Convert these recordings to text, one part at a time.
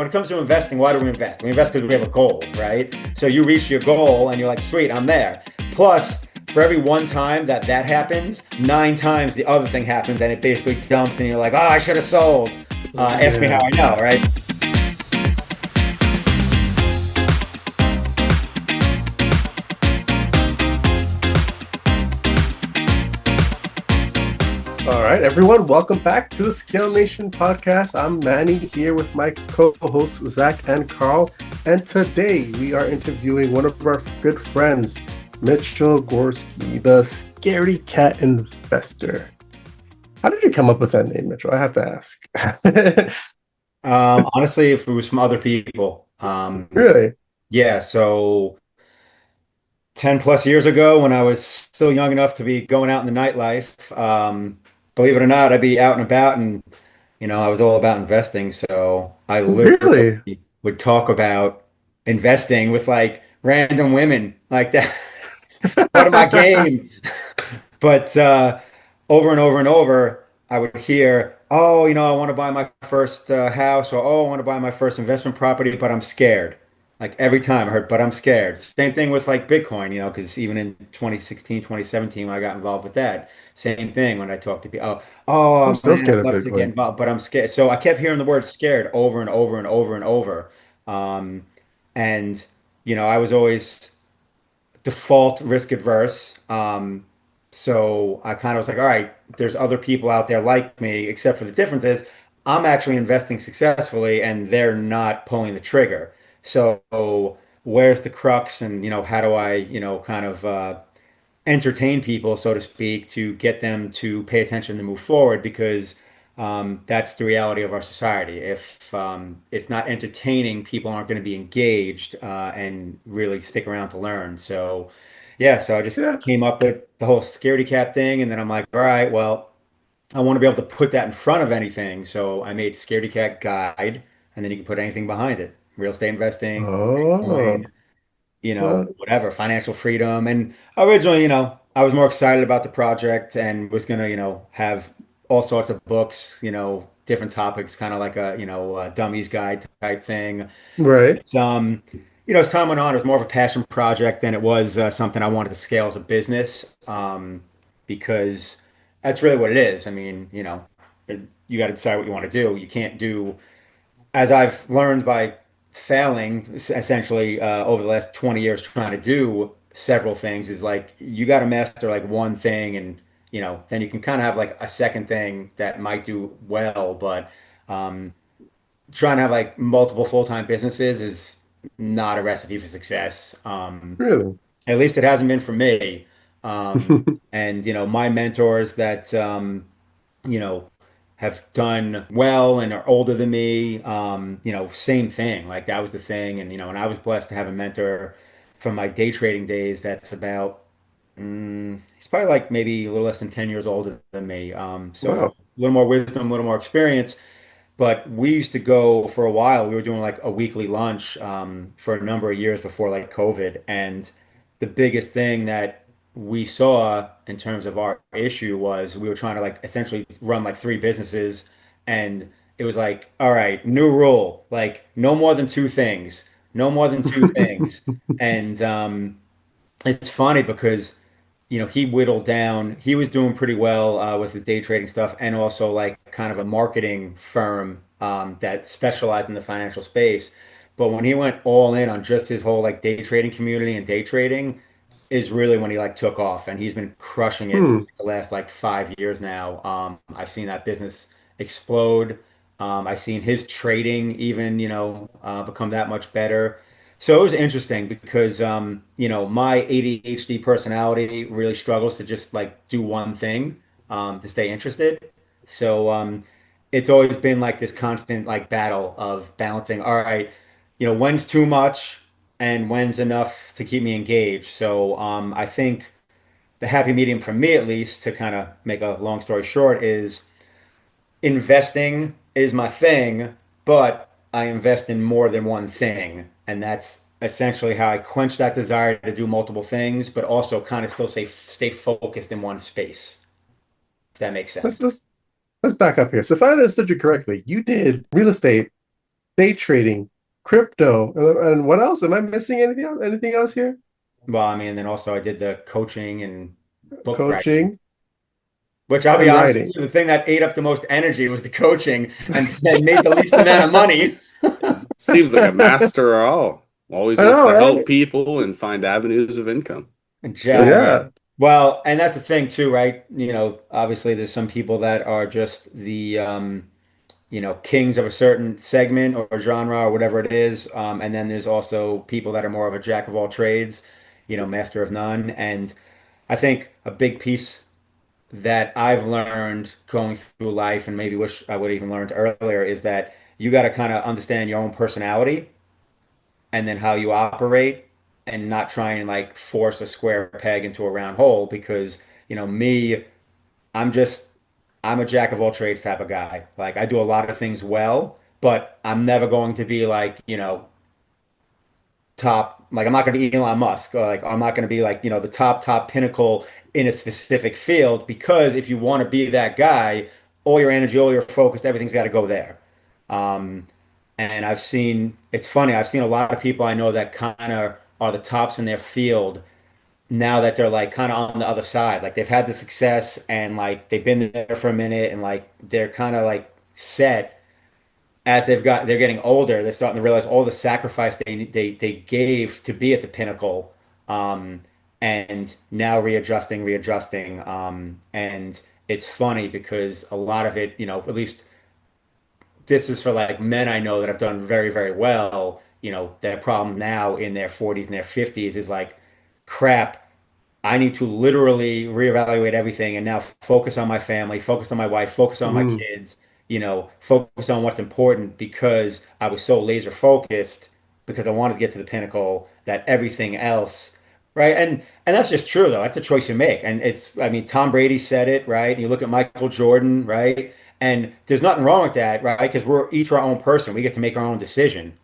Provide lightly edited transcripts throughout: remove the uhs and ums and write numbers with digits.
it comes to investing, why do we invest? We invest because we have a goal, right? So you reach your goal and you're like, sweet, I'm there. Plus, for every one time that happens, 9 times the other thing happens and it basically dumps and you're like, oh, I should have sold. Ask me how Yeah. I know, right? All right, everyone, welcome back to the Scale Nation podcast. I'm Manny here with my co-hosts Zach and Carl, and today we are interviewing one of our good friends, Mitchell Gorski, the Scaredy Cat Investor. How did you come up with that name, Mitchell? I have to ask. Honestly, if it was from other people, Really? yeah. So 10 plus years ago, when I was still young enough to be going out in the nightlife, believe it or not, I'd be out and about, and I was all about investing. So I Really? literally would talk about investing with like random women like that. Part of my game. But over and over and over, I would hear, oh, I want to buy my first house, or oh, I want to buy my first investment property, but I'm scared. Like every time I heard, but I'm scared. Same thing with like Bitcoin, because even in 2016, 2017, when I got involved with that, same thing when I talked to people, I'm oh still man, scared I'd of love to get Bitcoin. involved, but I'm scared. So I kept hearing the word scared over and over and over and over. Um, and, I was always default risk adverse. So I kind of was like, all right, there's other people out there like me, except for the difference is I'm actually investing successfully and they're not pulling the trigger. So where's the crux and, how do I, kind of entertain people, so to speak, to get them to pay attention to move forward because that's the reality of our society. If it's not entertaining, people aren't going to be engaged and really stick around to learn. So, yeah, so I just Yeah. came up with the whole scaredy cat thing, and then I'm like, all right, well, I want to be able to put that in front of anything. So I made Scaredy Cat Guide, and then you can put anything behind it. Real estate investing, Oh, Bitcoin, well, whatever, financial freedom. And originally, I was more excited about the project and was gonna, have all sorts of books, different topics, kind of like a dummies guide type thing. right. It's, as time went on, it was more of a passion project than it was something I wanted to scale as a business, because that's really what it is. I mean, you got to decide what you want to do. You can't do as I've learned by failing essentially over the last 20 years trying to do several things is like you got to master like one thing and then you can kind of have like a second thing that might do well, but um, trying to have like multiple full-time businesses is not a recipe for success. Really? At least it hasn't been for me. And my mentors that you know, have done well and are older than me. Same thing. Like that was the thing. And I was blessed to have a mentor from my day trading days that's about, he's probably like maybe a little less than 10 years older than me. So Wow. a little more wisdom, a little more experience. But we used to go for a while. We were doing like a weekly lunch for a number of years before like COVID. And the biggest thing that we saw in terms of our issue was we were trying to like essentially run like three businesses. And it was like, all right, new rule, like no more than two things, no more than two things. And it's funny because he whittled down. He was doing pretty well with his day trading stuff, and also like kind of a marketing firm that specialized in the financial space. But when he went all in on just his whole like day trading community and day trading, is really when he like took off, and he's been crushing it for Hmm. the last like 5 years now. I've seen that business explode. I've seen his trading even become that much better. So it was interesting because my ADHD personality really struggles to just like do one thing to stay interested. So it's always been like this constant like battle of balancing, all right, when's too much and when's enough to keep me engaged. So I think the happy medium for me at least, to kind of make a long story short, is investing is my thing, but I invest in more than one thing. And that's essentially how I quench that desire to do multiple things, but also kind of still stay focused in one space, if that makes Let's sense. let's let's back up here. So if I understood you correctly, you did real estate day trading, crypto, and what else? Am I missing anything else? Anything else here? Well, I mean, then also I did the coaching and book writing, Coaching which I'll be and honest with writing. you, the thing that ate up the most energy was the coaching and made the least amount of money. Yeah. Seems like a master of all. Always I wants know, to help right? people and find avenues of income. It's good. Yeah. Yeah. Well, and that's the thing too, right? Obviously there's some people that are just the kings of a certain segment or genre or whatever it is. And then there's also people that are more of a jack of all trades, master of none. And I think a big piece that I've learned going through life, and maybe wish I would have even learned earlier, is that you got to kind of understand your own personality and then how you operate and not try and like force a square peg into a round hole because, me, I'm just I'm a jack of all trades type of guy. Like I do a lot of things well, but I'm never going to be like, top, like I'm not going to be Elon Musk, or like I'm not going to be like, the top pinnacle in a specific field because if you want to be that guy, all your energy, all your focus, everything's got to go there. Um, and it's funny, I've seen a lot of people I know that kind of are the tops in their field now that they're like kind of on the other side. Like they've had the success and like they've been there for a minute and like they're kind of like set as they're getting older, they're starting to realize all the sacrifice they gave to be at the pinnacle, um, and now readjusting. And it's funny because a lot of it, at least this is for like men I know that have done very, very well. Their problem now in their 40s and their 50s is like, crap. I need to literally reevaluate everything and now focus on my family, focus on my wife, focus on my Mm, kids, focus on what's important because I was so laser focused because I wanted to get to the pinnacle that everything else, right? And that's just true though. That's a choice you make. And I mean, Tom Brady said it, right? And you look at Michael Jordan, right? And there's nothing wrong with that, right? Because we're each our own person. We get to make our own decision.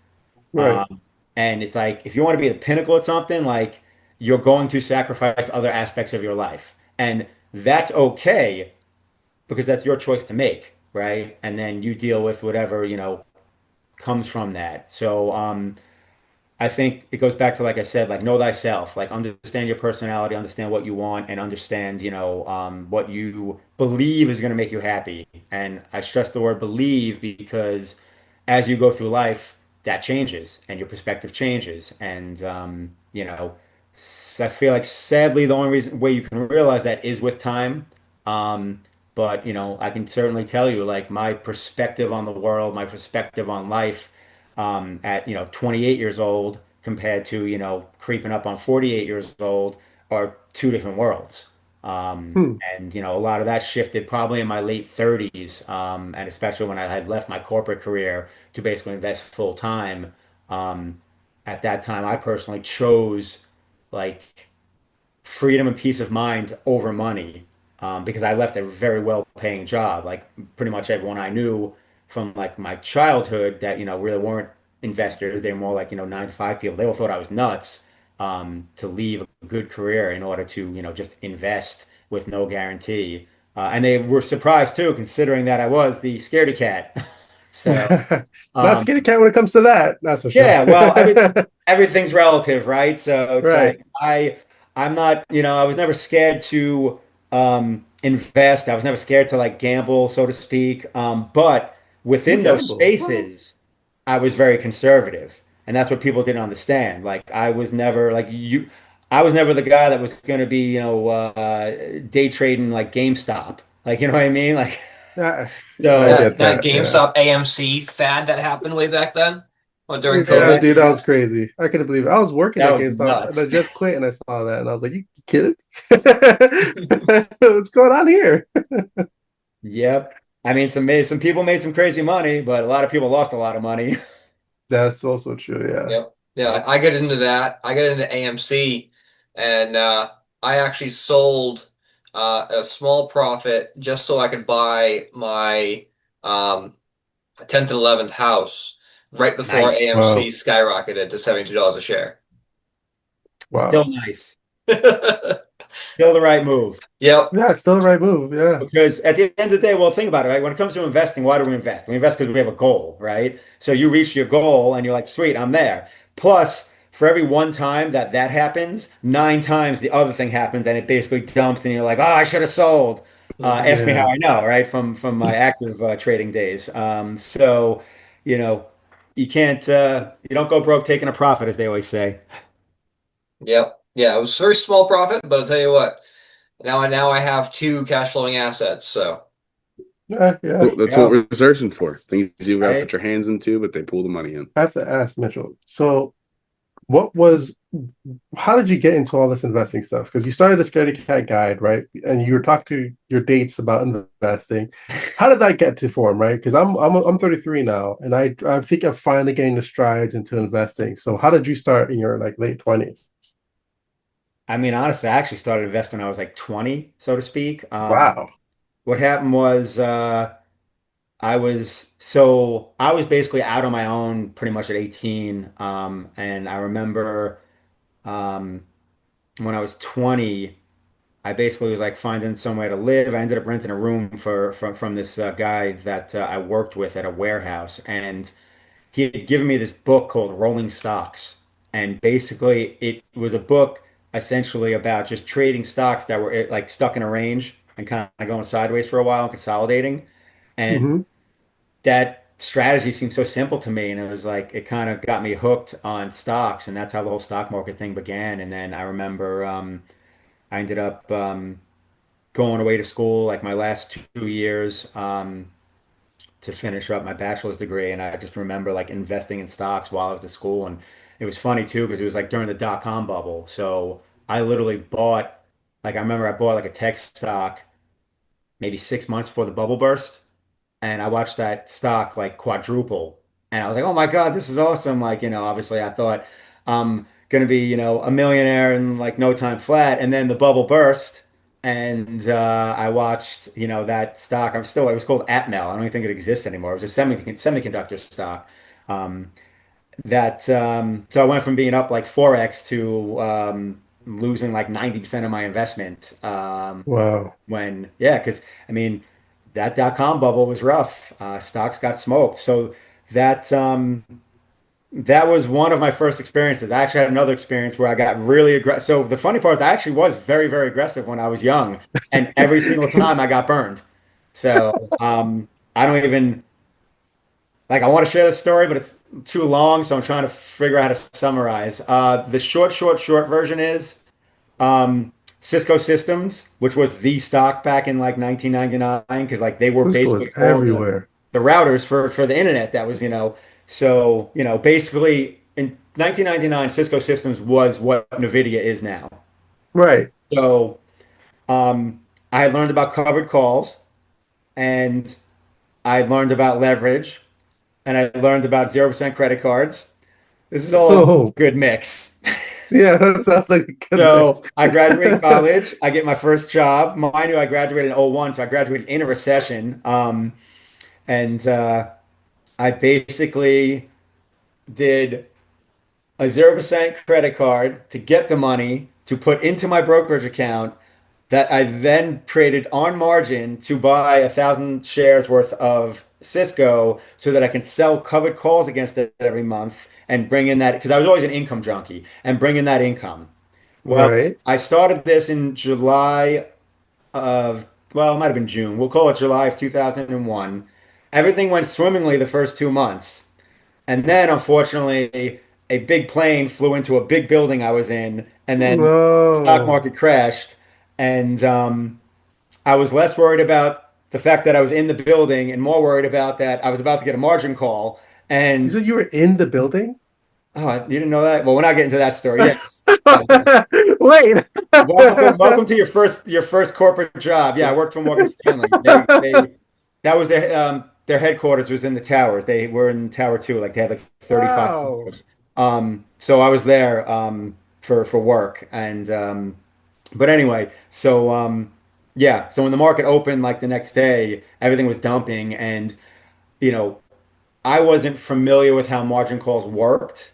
right. Um, and it's like if you want to be the pinnacle at something, like you're going to sacrifice other aspects of your life. And that's okay because that's your choice to make, right? And then you deal with whatever, comes from that. So I think it goes back to like I said, like know thyself, like understand your personality, understand what you want, and understand, what you believe is going to make you happy. And I stress the word believe because as you go through life, that changes and your perspective changes. And I feel like sadly the only reason way you can realize that is with time. Um, but I can certainly tell you like my perspective on the world, my perspective on life at 28 years old compared to creeping up on 48 years old are two different worlds. Hmm. And a lot of that shifted probably in my late 30s, and especially when I had left my corporate career to basically invest full time. Um, at that time, I personally chose like freedom and peace of mind over money, because I left a very well-paying job. Like pretty much everyone I knew from like my childhood that really weren't investors. They were more like 9 to 5 people. They all thought I was nuts, to leave a good career in order to just invest with no guarantee. And they were surprised too, considering that I was the scaredy cat. So. Not Um, skinny cat when it comes to that, that's for sure. yeah, well, everything's relative, right? So it's Right. like I'm not, I was never scared to invest. I was never scared to like gamble, so to speak. But You within those gamble. What? spaces, I was very conservative. And that's what people didn't understand. Like I was never like you I was never the guy that was going to be, day trading like GameStop. Like, you know what I mean? Like I, I so get That that. Yeah. GameStop AMC fad that happened way back then, or during Yeah, COVID. dude, that yeah, was crazy. I couldn't believe it. I was working that at was GameStop and nuts. I just quit and I saw that and I was like, you kidding? What's going on here? Yep. I mean, some people made some crazy money, but a lot of people lost a lot of money. That's also true. Yeah. Yep. Yeah, I get into that. I get into AMC, and I actually sold a small profit just so I could buy my um, 10th and 11th house right before Nice. AMC Wow. skyrocketed to $72 a share. Still Wow. nice. Still the right move. Yep. Yeah, it's still the right move. Yeah. Because at the end of the day, well, think about it, right? When it comes to investing, why do we invest? We invest because we have a goal, right? So you reach your goal and you're like, sweet, I'm there. Plus, for every one time that that happens, nine times the other thing happens and it basically dumps and you're like, oh, I should have sold. Ask me how Yeah. I know, right? From my active trading days. So, you know, you don't go broke taking a profit, as they always say. Yep. Yeah, it was a very small profit, but I'll tell you what. Now I have two cash flowing assets. So Yeah, yeah. There you That's what go. we're searching for. Things you've got to Right? put your hands into, but they pull the money in. I have to ask Mitchell. So, what was, how did you get into all this investing stuff? Because you started a Scaredy Cat guide, right? And you were talking to your dates about investing. How did that get to form, right? Because I'm 33 now, and I think I'm finally getting the strides into investing. So, how did you start in your like late 20s? I mean, honestly, I actually started investing when I was like 20, so to speak. Wow. What happened was I was basically out on my own pretty much at 18. And I remember um, when I was 20, I basically was like finding somewhere to live. I ended up renting a room from this guy that I worked with at a warehouse, and he had given me this book called Rolling Stocks. And basically, it was a book essentially about just trading stocks that were like stuck in a range and kind of going sideways for a while and consolidating. And Hmm. that strategy seemed so simple to me. And it was like, it kind of got me hooked on stocks. And that's how the whole stock market thing began. And then I remember I ended up going away to school like my last 2 years. To finish up my bachelor's degree, and I just remember like investing in stocks while I was at school, and it was funny too because it was like during the dot-com bubble. So I literally bought, like I remember I bought like a tech stock maybe 6 months before the bubble burst, and I watched that stock like quadruple. And I was like, oh my God, this is awesome. Like, obviously I thought I'm gonna be, a millionaire in like no time flat. And then the bubble burst and I watched, that stock. It was called Atmel. I don't even think it exists anymore. It was a semiconductor stock. Um, so I went from being up like 4x to losing like 90% of my investment. Wow. Yeah, because I mean, that dot-com bubble was rough. Stocks got smoked. So that that was one of my first experiences. I actually had another experience where I got really aggressive. So the funny part is I actually was very, very aggressive when I was young, and every single time I got burned. So I don't even like I want to share this story, but it's too long, so I'm trying to figure out how to summarize. The short version is um, Cisco Systems, which was the stock back in like 1999, because like they were Cisco is basically all everywhere. the routers for the internet. That was, so basically in 1999, Cisco Systems was what NVIDIA is now. Right. So um, I had learned about covered calls, and I learned about leverage, and I learned about 0% credit cards. This is all a Oh, good mix. yeah, that sounds like a good mix. So I graduated college. I get my first job. Mind you, I graduated in '01, so I graduated in a recession. And I basically did a 0% credit card to get the money to put into my brokerage account that I then traded on margin to buy 1,000 shares worth of Cisco so that I can sell covered calls against it every month and bring in that because I was always an income junkie and bring in that income. Well, Right. I started this in July of, well, it might have been June. We'll call it July of 2001. Everything went swimmingly the first 2 months. And then, unfortunately, a big plane flew into a big building I was in, and then stock No. market crashed. And I was less worried about the fact that I was in the building and more worried about that I was about to get a margin call. You And said you were in the building? oh, you didn't know that? Well, we're not getting to that story. Yeah. Wait. Welcome to your first corporate job. Yeah, I worked for Morgan Stanley. They that was their headquarters was in the towers. They were in Tower 2, like they had like 35 Wow. floors. So I was there for work, and but anyway, so yeah, so when the market opened like the next day, everything was dumping, and you know I wasn't familiar with how margin calls worked.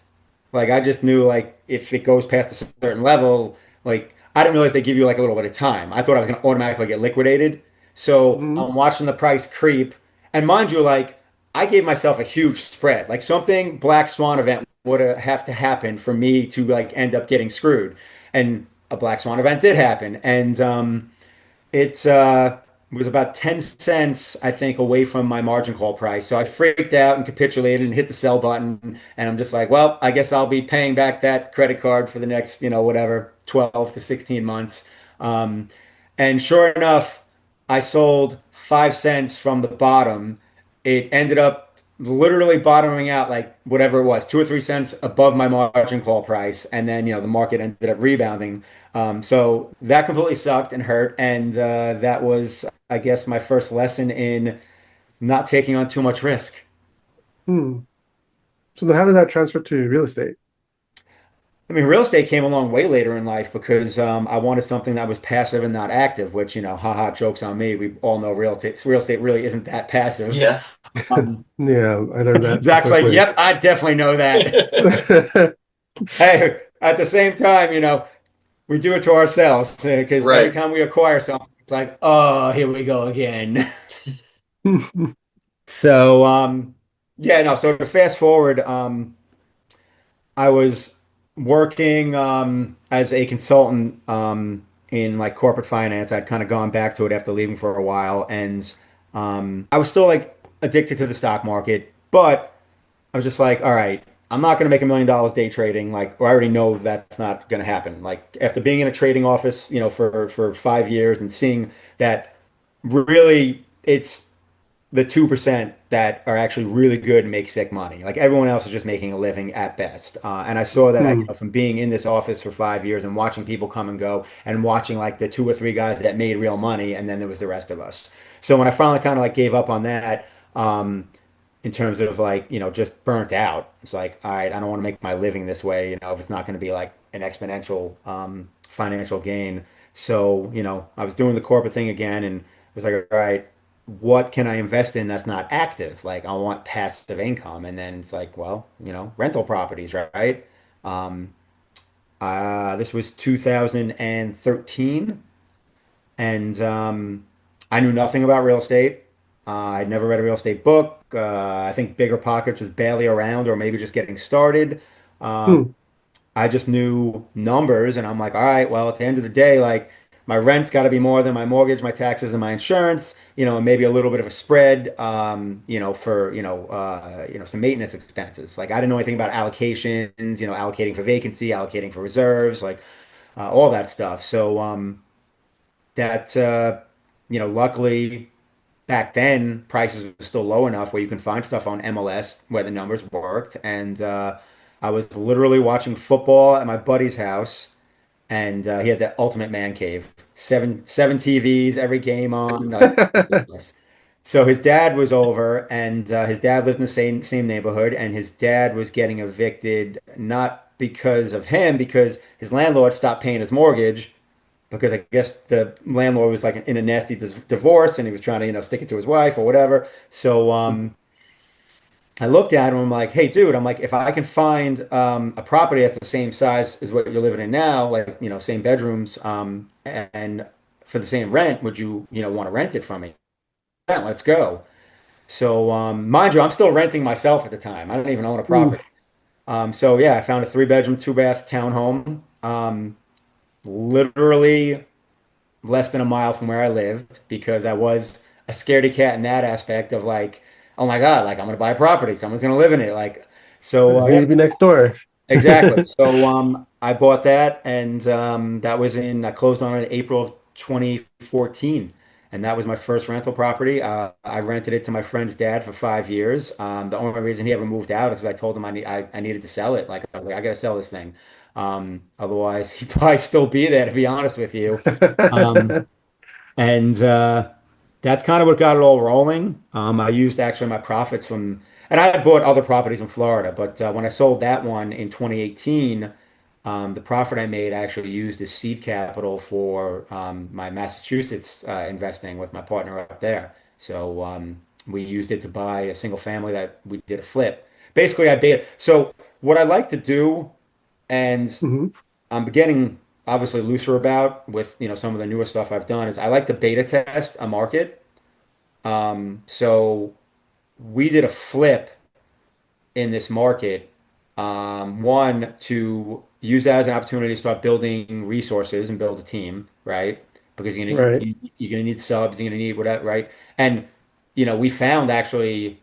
Like I just knew like if it goes past a certain level, like I didn't realize they give you like a little bit of time. I thought I was going to automatically get liquidated. So Hmm. I'm watching the price creep. And mind you, like I gave myself a huge spread. Like something black swan event would have to happen for me to like end up getting screwed. And a black swan event did happen. And it was about 10 cents, I think, away from my margin call price. So I freaked out and capitulated and hit the sell button. And I'm just like, well, I guess I'll be paying back that credit card for the next, whatever, 12 to 16 months. Um, and sure enough, I sold 5 cents from the bottom. It ended up literally bottoming out like whatever it was, 2 or 3 cents above my margin call price. And then, the market ended up rebounding. So that completely sucked and hurt. And that was, I guess, my first lesson in not taking on too much risk. Hmm. So then how did that transfer to real estate? I mean, real estate came along way later in life because I wanted something that was passive and not active, which, haha, jokes on me. We all know real estate really isn't that passive. Yeah. Um, Yeah, I learned that the Zach's quick like, way. yep, I definitely know that. Hey, at the same time, we do it to ourselves because every Right. time we acquire something, it's like, oh, here we go again. So, yeah, no, so to fast forward, I was working as a consultant in like corporate finance. I'd kind of gone back to it after leaving for a while, and I was still like addicted to the stock market, but I was just like, all right, I'm not going to make $1 million day trading. Like, or I already know that's not going to happen. Like, after being in a trading office, for 5 years and seeing that really it's the 2% that are actually really good and make sick money. Like everyone else is just making a living at best. And I saw that Hmm. from being in this office for 5 years and watching people come and go and watching like the two or three guys that made real money, and then there was the rest of us. So when I finally kind of like gave up on that, in terms of like, just burnt out, it's like, all right, I don't want to make my living this way, if it's not going to be like an exponential financial gain. So, I was doing the corporate thing again and was like, all right, what can I invest in that's not active? Like I want passive income. And then it's like, well, rental properties, right? Um, this was 2013, and I knew nothing about real estate. I'd never read a real estate book. I think Bigger Pockets was barely around, or maybe just getting started. Um, Hmm. I just knew numbers, and I'm like, all right, well, at the end of the day, like my rent's got to be more than my mortgage, my taxes, and my insurance, and maybe a little bit of a spread, for some maintenance expenses. Like I didn't know anything about allocations, allocating for vacancy, allocating for reserves, like all that stuff. So luckily back then prices were still low enough where you can find stuff on MLS where the numbers worked, and I was literally watching football at my buddy's house, and he had the ultimate man cave, seven TVs, every game on, like ridiculous. So his dad was over, and his dad lived in the same neighborhood, and his dad was getting evicted not because of him, because his landlord stopped paying his mortgage because I guess the landlord was like in a nasty divorce and he was trying to, stick it to his wife or whatever. So I looked at him. I'm like, hey, dude, I'm like, if I can find a property that's the same size as what you're living in now, like, same bedrooms, and for the same rent, would you, want to rent it from me? Yeah, let's go. So, mind you, I'm still renting myself at the time. I don't even own a Ooh. property. So yeah, I found a 3 bedroom, 2 bath townhome, literally less than a mile from where I lived because I was a scaredy cat in that aspect of like, oh my God, like I'm gonna buy a property, someone's gonna live in it. Like, I so just need yeah, to be next door. exactly. So I bought that, and that was I closed on it in April of 2014. And that was my first rental property. I rented it to my friend's dad for 5 years. The only reason he ever moved out is because I told him I needed to sell it. Like, I was like, I gotta sell this thing. Otherwise, he'd probably still be there, to be honest with you. Um, and that's kind of what got it all rolling. I used actually my profits from, and I had bought other properties in Florida, but when I sold that one in 2018, the profit I made I actually used as seed capital for my Massachusetts investing with my partner up there. So we used it to buy a single family that we did a flip. Basically, I bait. So what I like to do, and Hmm. I'm beginning. obviously looser about with some of the newer stuff I've done is I like to beta test a market. So we did a flip in this market. One, to use that as an opportunity to start building resources and build a team, right? Because Right. you're gonna need subs, you're gonna need whatever, right? And we found actually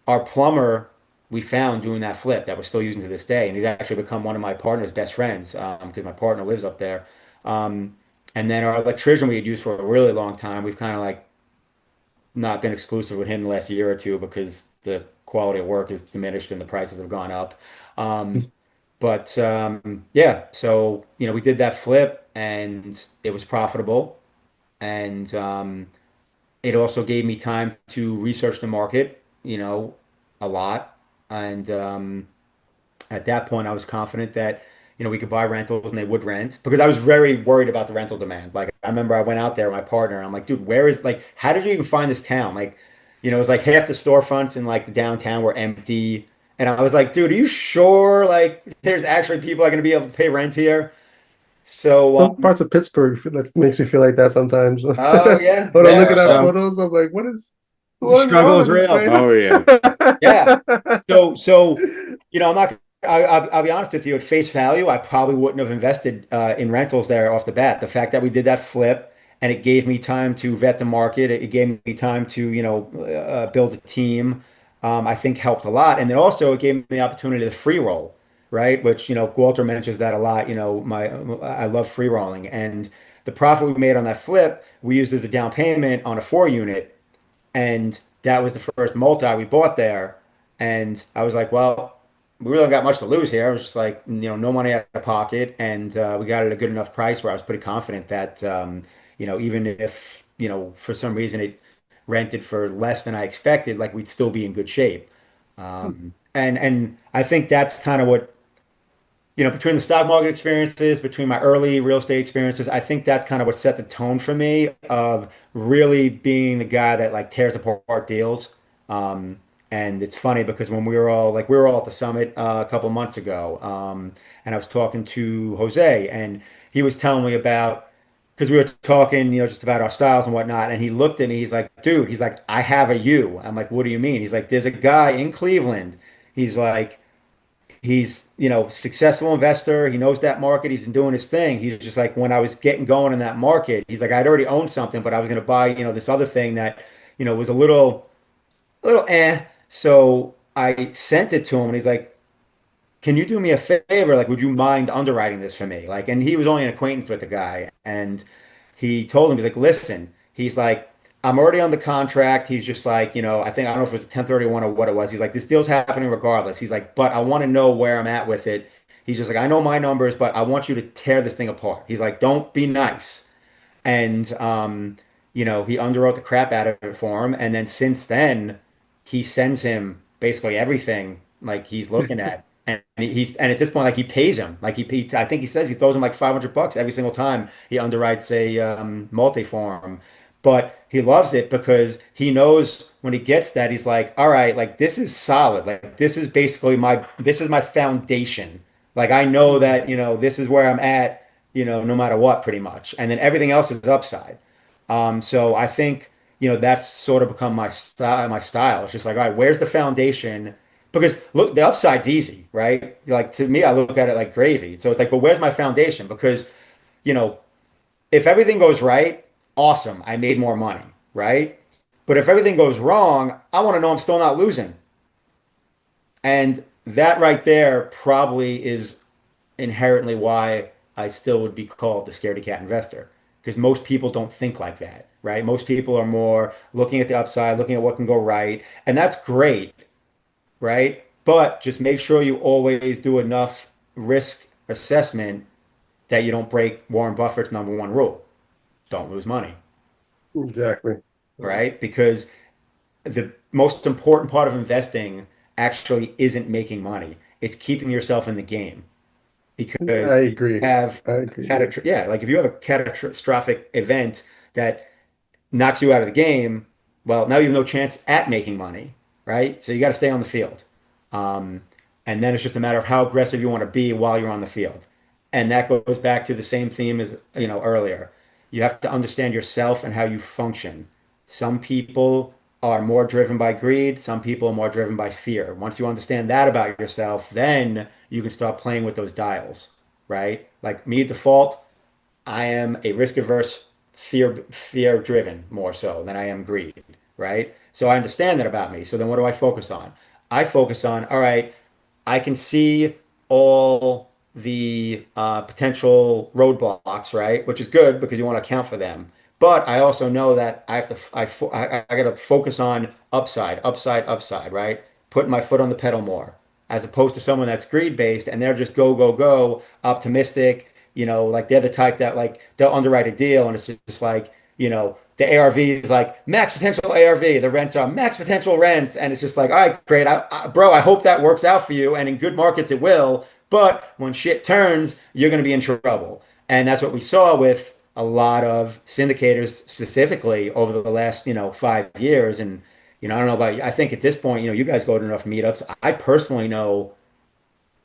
our plumber we found doing that flip that we're still using to this day, and he's actually become one of my partner's best friends because my partner lives up there. Um, and then our electrician we had used for a really long time, we've kind of like not been exclusive with him the last year or two because the quality of work is diminished and the prices have gone up. But yeah, so we did that flip and it was profitable, and it also gave me time to research the market, a lot. And at that point, I was confident that, we could buy rentals and they would rent because I was very worried about the rental demand. Like, I remember I went out there with my partner and I'm like, dude, how did you even find this town? Like, it was like half the storefronts in like the downtown were empty. And I was like, dude, are you sure? Like, there's actually people are going to be able to pay rent here? So, Some parts of Pittsburgh that makes me feel like that sometimes. When oh yeah, I'm yeah. looking at So, photos, I'm like, The what is wrong struggle is with this real. place? oh yeah. Yeah. So, I'm not. I'll be honest with you. At face value, I probably wouldn't have invested in rentals there off the bat. The fact that we did that flip and it gave me time to vet the market, it gave me time to build a team. I think helped a lot, and then also it gave me the opportunity to free roll, right? Which Walter mentions that a lot. I love free rolling, and the profit we made on that flip we used as a down payment on a 4 unit, and that was the first multi we bought there. And I was like, well, we really don't got much to lose here. I was just like, no money out of pocket. And we got it at a good enough price where I was pretty confident that, even if, for some reason it rented for less than I expected, like we'd still be in good shape. And I think that's kind of what between the stock market experiences, between my early real estate experiences, I think that's kind of what set the tone for me of really being the guy that like tears apart deals. Um, and it's funny because when we were all at the summit a couple months ago, and I was talking to Jose, and he was telling me about because we were talking, just about our styles and whatnot. And he looked at me, he's like, dude, he's like, I have a you. I'm like, what do you mean? He's like, there's a guy in Cleveland. He's like, he's successful investor, he knows that market, he's been doing his thing. He's just like, when I was getting going in that market, he's like, I'd already owned something but I was going to buy this other thing that was a little so I sent it to him and he's like, can you do me a favor? Like, would you mind underwriting this for me? Like, and he was only an acquaintance with the guy. And he told him, he's like, listen, he's like, I'm already on the contract. He's just like, I don't know if it was 1031 or what it was. He's like, this deal's happening regardless. He's like, but I want to know where I'm at with it. He's just like, I know my numbers, but I want you to tear this thing apart. He's like, don't be nice. And he underwrote the crap out of it for him. And then since then, he sends him basically everything like he's looking at. And at this point, like he pays him. Like I think he says he throws him like $500 every single time he underwrites a multi for him. But he loves it because he knows when he gets that, he's like, all right, like this is solid. Like this is my foundation. Like I know that, this is where I'm at, no matter what, pretty much. And then everything else is upside. So I think, that's sort of become my style, my style. It's just like, all right, where's the foundation? Because look, the upside's easy, right? Like to me, I look at it like gravy. So it's like, but where's my foundation? Because, you know, if everything goes right, awesome, I made more money, right? But if everything goes wrong, I want to know I'm still not losing. And that right there probably is inherently why I still would be called the scaredy cat investor. Because most people don't think like that, right? Most people are more looking at the upside, looking at what can go right. And that's great, right? But just make sure you always do enough risk assessment that you don't break Warren Buffett's number one rule. Don't lose money, Exactly. right? Because the most important part of investing actually isn't making money. It's keeping yourself in the game. I Because if you agree. have I a agree. yeah, like if you have a catastrophic event that knocks you out of the game, well, now you have no chance at making money, right? So you got to stay on the field. Um, and then it's just a matter of how aggressive you want to be while you're on the field. And that goes back to the same theme as, earlier. You have to understand yourself and how you function. Some people are more driven by greed, some people are more driven by fear. Once you understand that about yourself, then you can start playing with those dials, right? Like me, default, I am a risk averse, fear driven more so than I am greed, right? So I understand that about me. So then what do I focus on? I focus on, all right, I can see all the potential roadblocks, right? Which is good because you want to account for them. But I also know that I have to, I got to focus on upside, upside, upside, right? Putting my foot on the pedal more, as opposed to someone that's greed based and they're just go, go, go, optimistic. Like they're the type that like they'll underwrite a deal and it's just like, the ARV is like max potential ARV. The rents are max potential rents, and it's just like, all right, great, bro. I hope that works out for you, and in good markets it will. But when shit turns, you're going to be in trouble, and that's what we saw with a lot of syndicators, specifically over the last 5 years. And I don't know about you. I think at this point, you guys go to enough meetups. I personally know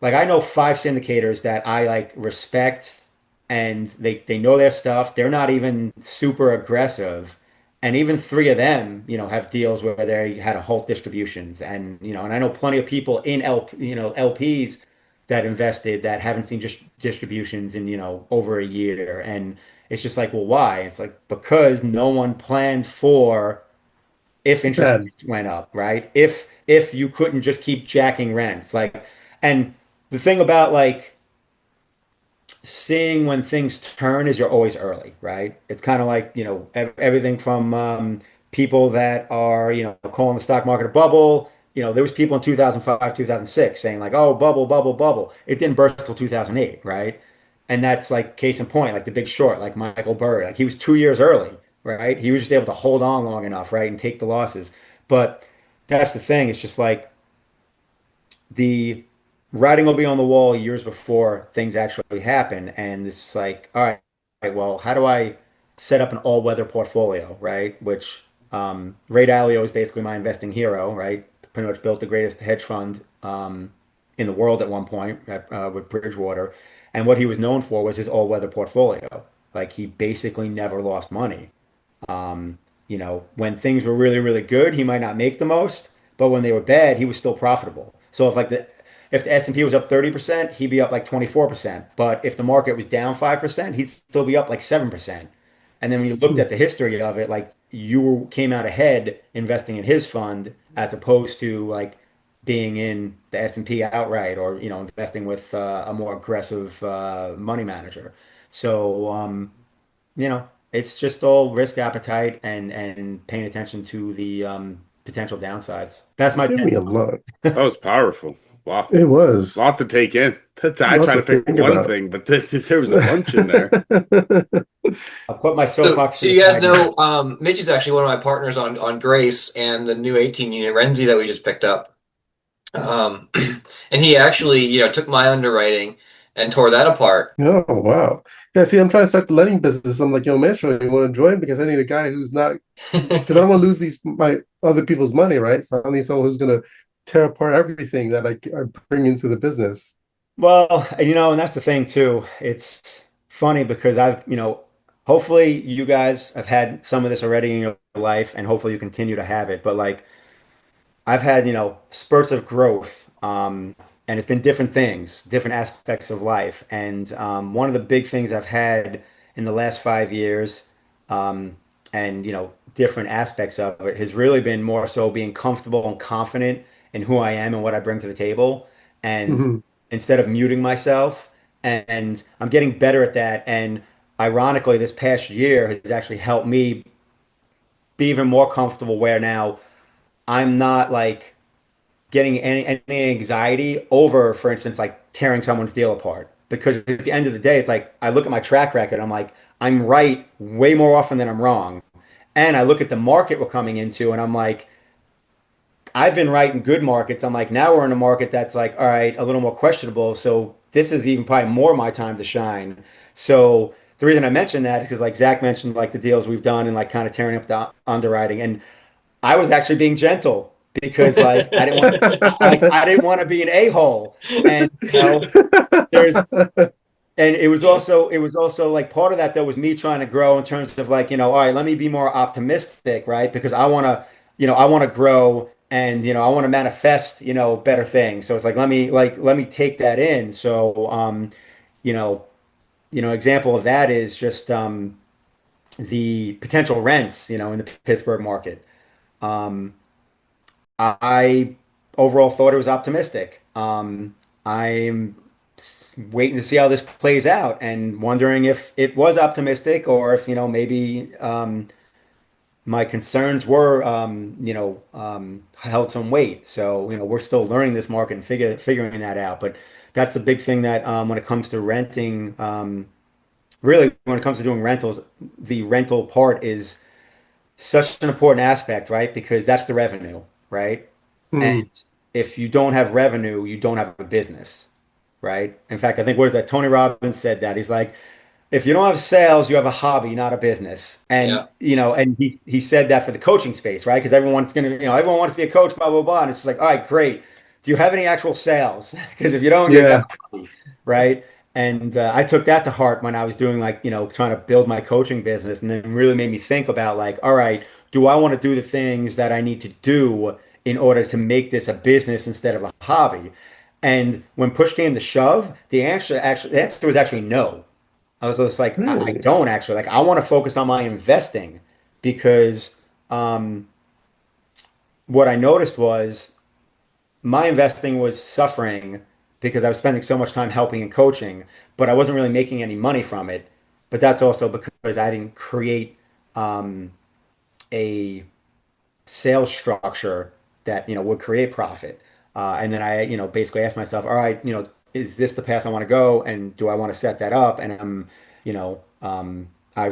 like I know five syndicators that I like respect and they know their stuff. They're not even super aggressive. And even three of them, have deals where they had a halt distributions. And I know plenty of people in LPs that invested that haven't seen just distributions in, over a year. And it's just like, well, why? It's like because no one planned for if interest Bad. rates went up, right? If you couldn't just keep jacking rents, like, and the thing about like seeing when things turn is you're always early, right? It's kind of like, everything from people that are, calling the stock market a bubble. There was people in 2005, 2006 saying like, oh, bubble, bubble, bubble. It didn't burst until 2008, right? And that's like case in point, like the Big Short, like Michael Burry, like he was 2 years early, right? He was just able to hold on long enough, right, and take the losses. But that's the thing. It's just like the writing will be on the wall years before things actually happen. And it's like, all right, well, how do I set up an all-weather portfolio, right? Which Ray Dalio is basically my investing hero, right? Pretty much built the greatest hedge fund in the world at one point with Bridgewater. And what he was known for was his all-weather portfolio. Like he basically never lost money. When things were really, really good, he might not make the most, but when they were bad, he was still profitable. So if the S&P was up 30%, he'd be up like 24%. But if the market was down 5%, he'd still be up like 7%. And then when you looked Hmm. at the history of it, like you came out ahead investing in his fund as opposed to like being in the S&P outright or investing with a more aggressive money manager. So it's just all risk appetite and paying attention to the potential downsides. That's You my gave me 10. a lot. That was powerful. Wow. It was Lot to take in. I not try to to pick think one about. thing, but there was a bunch in there. I'll put my So, soapbox so to the you guys side now. know, Mitch is actually one of my partners on Grace and the new 18 unit Renzi that we just picked up. Um, and he actually, took my underwriting and tore that apart. Oh, wow. Yeah, see, I'm trying to start the lending business. I'm like, yo, man, sure, you want to join? Because I need a guy who's not, because I don't want to lose these my other people's money, right? So I need someone who's going to tear apart everything that I bring into the business. Well, and that's the thing too. It's funny because hopefully you guys have had some of this already in your life, and hopefully you continue to have it. But like I've had, spurts of growth, and it's been different things, different aspects of life. And one of the big things I've had in the last 5 years, and different aspects of it, has really been more so being comfortable and confident in who I am and what I bring to the table, and Hmm. instead of muting myself. And I'm getting better at that. And ironically, this past year has actually helped me be even more comfortable where now I'm not like getting any anxiety over, for instance, like tearing someone's deal apart. Because at the end of the day, it's like I look at my track record, I'm like, I'm right way more often than I'm wrong. And I look at the market we're coming into, and I'm like, I've been right in good markets. I'm like, now we're in a market that's like, all right, a little more questionable. So this is even probably more my time to shine. So the reason I mentioned that is because like Zach mentioned like the deals we've done and like kind of tearing up the underwriting. And I was actually being gentle because like I didn't want to be an a-hole. And there's And it was also like part of that though was me trying to grow in terms of like, all right, let me be more optimistic, right? Because I want to, I want to grow and, I want to manifest, better things. So it's like let me take that in. So you know, example of that is just the potential rents, in the Pittsburgh market. Um I overall thought it was optimistic. I'm waiting to see how this plays out and wondering if it was optimistic or if, maybe my concerns were, held some weight. So, we're still learning this market and figuring that out. But that's the big thing that when it comes to renting, really when it comes to doing rentals, the rental part is such an important aspect, right? Because that's the revenue, right? And Hmm. if you don't have revenue, you don't have a business, right? In fact, I think what is that? Tony Robbins said that. He's like, if you don't have sales, you have a hobby, not a business. And Yeah. and he said that for the coaching space, right? Because everyone's gonna, everyone wants to be a coach, blah blah blah. And it's just like, all right, great. Do you have any actual sales? Because if you don't, you have Yeah. a hobby, right? And I took that to heart when I was doing like, trying to build my coaching business, and then really made me think about like, all right, do I want to do the things that I need to do in order to make this a business instead of a hobby? And when push came to shove, the answer was actually no. I was just like, I Really? don't actually like. I want to focus on my investing because um, what I noticed was my investing was suffering because I was spending so much time helping and coaching, but I wasn't really making any money from it. But that's also because I didn't create um, a sales structure that would create profit. And then I basically asked myself, all right, is this the path I want to go, and do I want to set that up? And I'm you know am I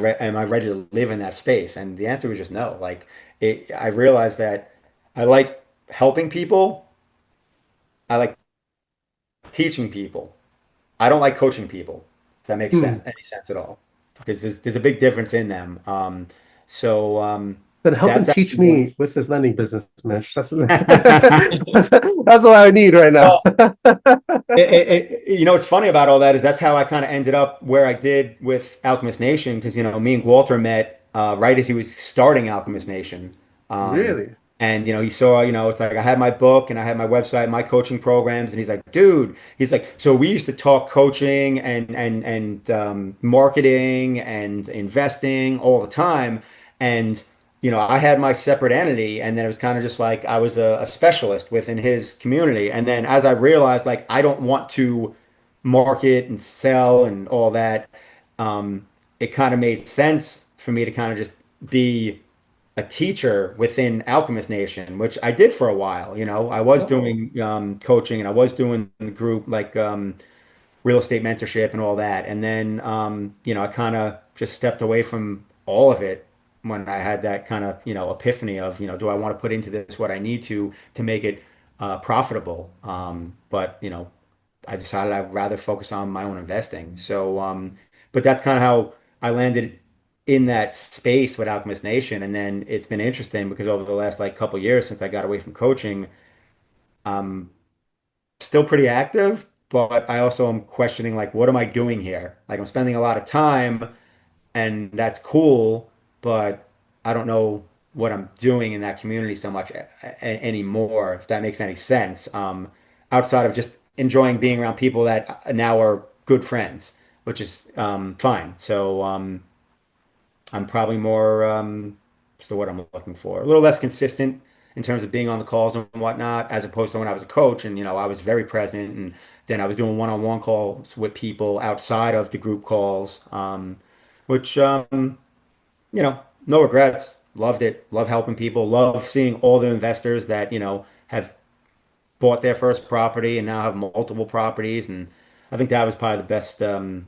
ready to live in that space? And the answer was just no. Like I realized that I like helping people. I like teaching people. I don't like coaching people. If that makes Hmm. sense, any sense at all, because there's a big difference in them. So Then help and that's teach actually one. me with this lending business, Mitch. That's what I need right now. Well, what's funny about all that is that's how I kind of ended up where I did with Alchemist Nation because me and Walter met right as he was starting Alchemist Nation, um, Really? and he saw it's like I had my book and I had my website, my coaching programs, and he's like, dude, he's like, so we used to talk coaching and marketing and investing all the time, and I had my separate entity, and then it was kind of just like I was a specialist within his community. And then as I realized, like, I don't want to market and sell and all that, it kind of made sense for me to kind of just be a teacher within Alchemist Nation, which I did for a while. I was Oh. doing coaching and I was doing the group like real estate mentorship and all that. And then, I kind of just stepped away from all of it when I had that kind of, epiphany of, do I want to put into this what I need to make it profitable? But, I decided I'd rather focus on my own investing. So, but that's kind of how I landed in that space with Alchemist Nation. And then it's been interesting because over the last like couple years since I got away from coaching, I'm still pretty active, but I also am questioning like, what am I doing here? Like I'm spending a lot of time and that's cool, but I don't know what I'm doing in that community so much anymore, if that makes any sense. Outside of just enjoying being around people that now are good friends, which is fine. So I'm probably more what's the word I'm looking for? A little less consistent in terms of being on the calls and whatnot, as opposed to when I was a coach and I was very present and then I was doing one-on-one calls with people outside of the group calls, which no regrets. Loved it. Love helping people. Love seeing all the investors that have bought their first property and now have multiple properties, and I think that was probably the best thing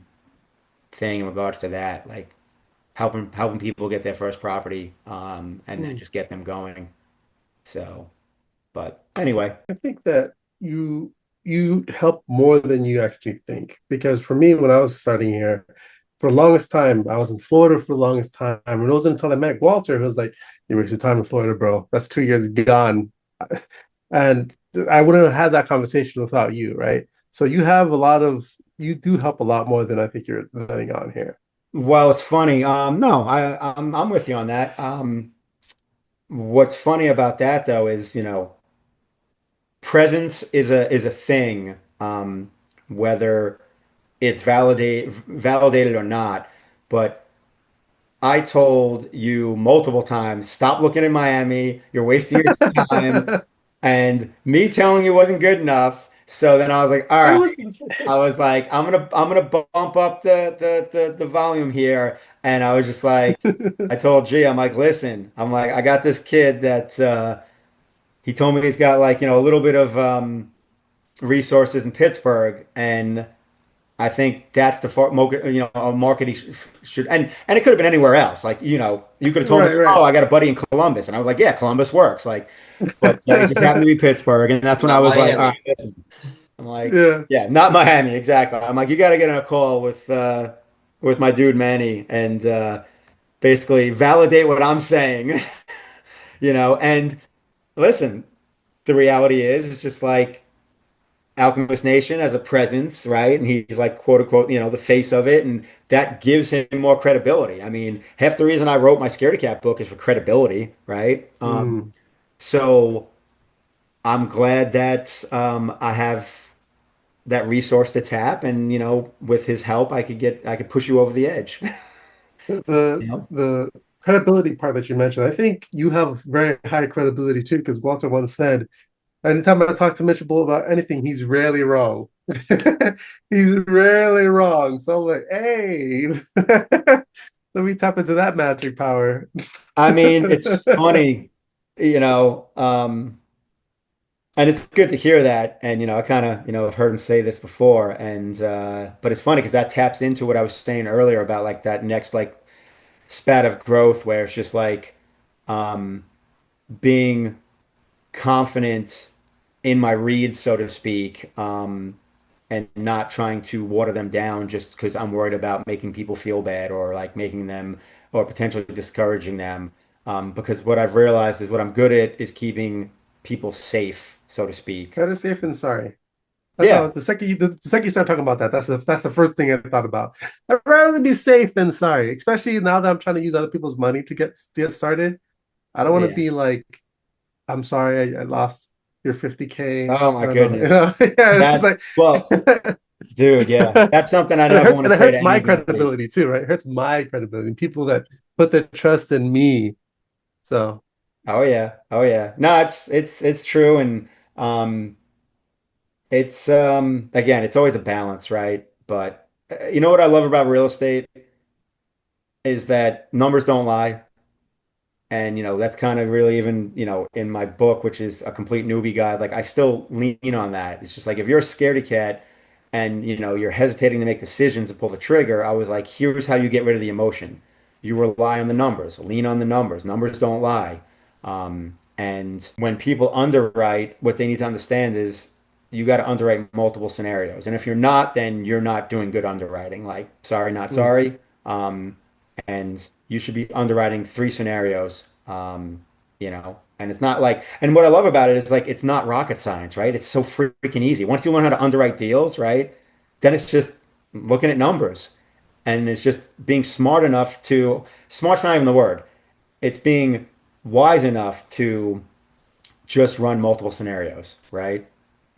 in regards to that. Like helping people get their first property and then Hmm. just get them going. So, but anyway, I think that you help more than you actually think. Because for me, when I was starting here, for the longest time, I was in Florida for the longest time. And it wasn't until I met Walter who was like, "You wasted time in Florida, bro. That's 2 years gone." And I wouldn't have had that conversation without you, right? So you have a lot of you do help a lot more than I think you're letting on here. Well, it's funny. No, I'm with you on that. What's funny about that though is, presence is a thing, whether it's validated or not. But I told you multiple times, stop looking in Miami. You're wasting your time. And me telling you wasn't good enough. So then I was like, all It right. was I was like, I'm gonna bump up the volume here. And I was just like, I told G, I'm like, listen, I'm like, I got this kid that he told me he's got like, a little bit of resources in Pittsburgh, and I think that's the a market he should, and it could have been anywhere else. Like, you could have told me, right, oh, right. I got a buddy in Columbus, and I was like, yeah, Columbus works. Like, but it just happened to be Pittsburgh, and that's when I Not was like, all right, Miami. listen. I'm like, Yeah. yeah, not Miami, exactly. I'm like, you got to get on a call with my dude Manny, and basically validate what I'm saying, And listen, the reality is, it's just like Alchemist Nation as a presence, right? And he's like, quote unquote, the face of it, and that gives him more credibility. I mean, half the reason I wrote my Scaredy Cat book is for credibility, right? Mm. So I'm glad that I have that resource to tap, and with his help, I could push you over the edge. The You know? the credibility part that you mentioned, I think you have very high credibility too, because Walter once said, anytime I talk to Mitchell about anything, he's rarely wrong. He's rarely wrong. So I'm like, hey, let me tap into that magic power. I mean, it's funny, you know, and it's good to hear that. And I kind of, have heard him say this before, and but it's funny because that taps into what I was saying earlier about like that next like spat of growth where it's just like um, being confident in my reads, so to speak, and not trying to water them down just because I'm worried about making people feel bad or like making them or potentially discouraging them. Because what I've realized is what I'm good at is keeping people safe, so to speak. Better safe than sorry. That's how Yeah. the second you start talking about that, that's the first thing I thought about. I'd rather be safe than sorry, especially now that I'm trying to use other people's money to get started. I don't want to Yeah. be like, I'm sorry, I lost your 50K. Oh I my don't know. goodness. Yeah, it's That, like well, dude, yeah. and That's something I it never hurts want and to it say to hurts my anybody. credibility too, right? It hurts my credibility. People that put their trust in me. So Oh yeah. Oh yeah. No, it's true. And um it's again, it's always a balance, right? But you know what I love about real estate is that numbers don't lie. And that's kind of really even, in my book, which is a complete newbie guide, like I still lean on that. It's just like if you're a scaredy cat and you're hesitating to make decisions to pull the trigger, I was like, here's how you get rid of the emotion. You rely on the numbers, lean on the numbers. Numbers don't lie. And when people underwrite, what they need to understand is you got to underwrite multiple scenarios. And if you're not, then you're not doing good underwriting. Like, sorry, not mm, sorry. And you should be underwriting three scenarios. And it's not like, and what I love about it is like, it's not rocket science, right? It's so freaking easy. Once you learn how to underwrite deals, right? Then it's just looking at numbers and it's just being smart's not even the word. It's being wise enough to just run multiple scenarios, right?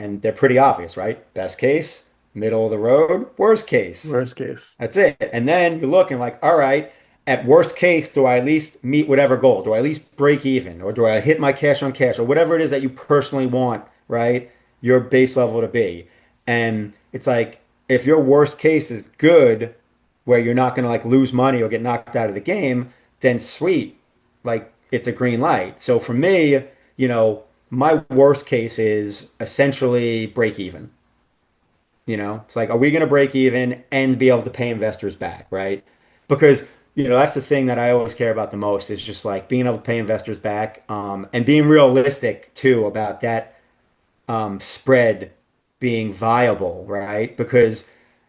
And they're pretty obvious, right? Best case, middle of the road, worst case. worst case. That's it. And then you're looking like, all right, at worst case, do I at least meet whatever goal? Do I at least break even? Or do I hit my cash on cash? Or whatever it is that you personally want, right? Your base level to be. And it's like, if your worst case is good, where you're not going to like lose money or get knocked out of the game, then sweet. Like it's a green light. So for me, my worst case is essentially break even. It's like, are we going to break even and be able to pay investors back, right? Because, that's the thing that I always care about the most is just like being able to pay investors back, and being realistic too about that spread being viable, right? Because,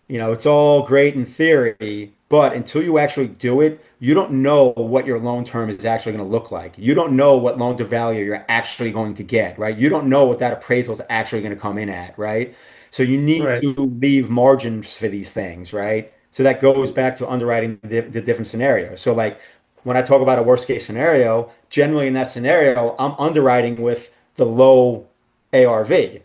it's all great in theory, but until you actually do it, you don't know what your loan term is actually going to look like. You don't know what loan to value you're actually going to get, right? You don't know what that appraisal is actually going to come in at, right? So you need Right. to leave margins for these things, right? So that goes back to underwriting the different scenarios. So like when I talk about a worst case scenario, generally in that scenario, I'm underwriting with the low ARV,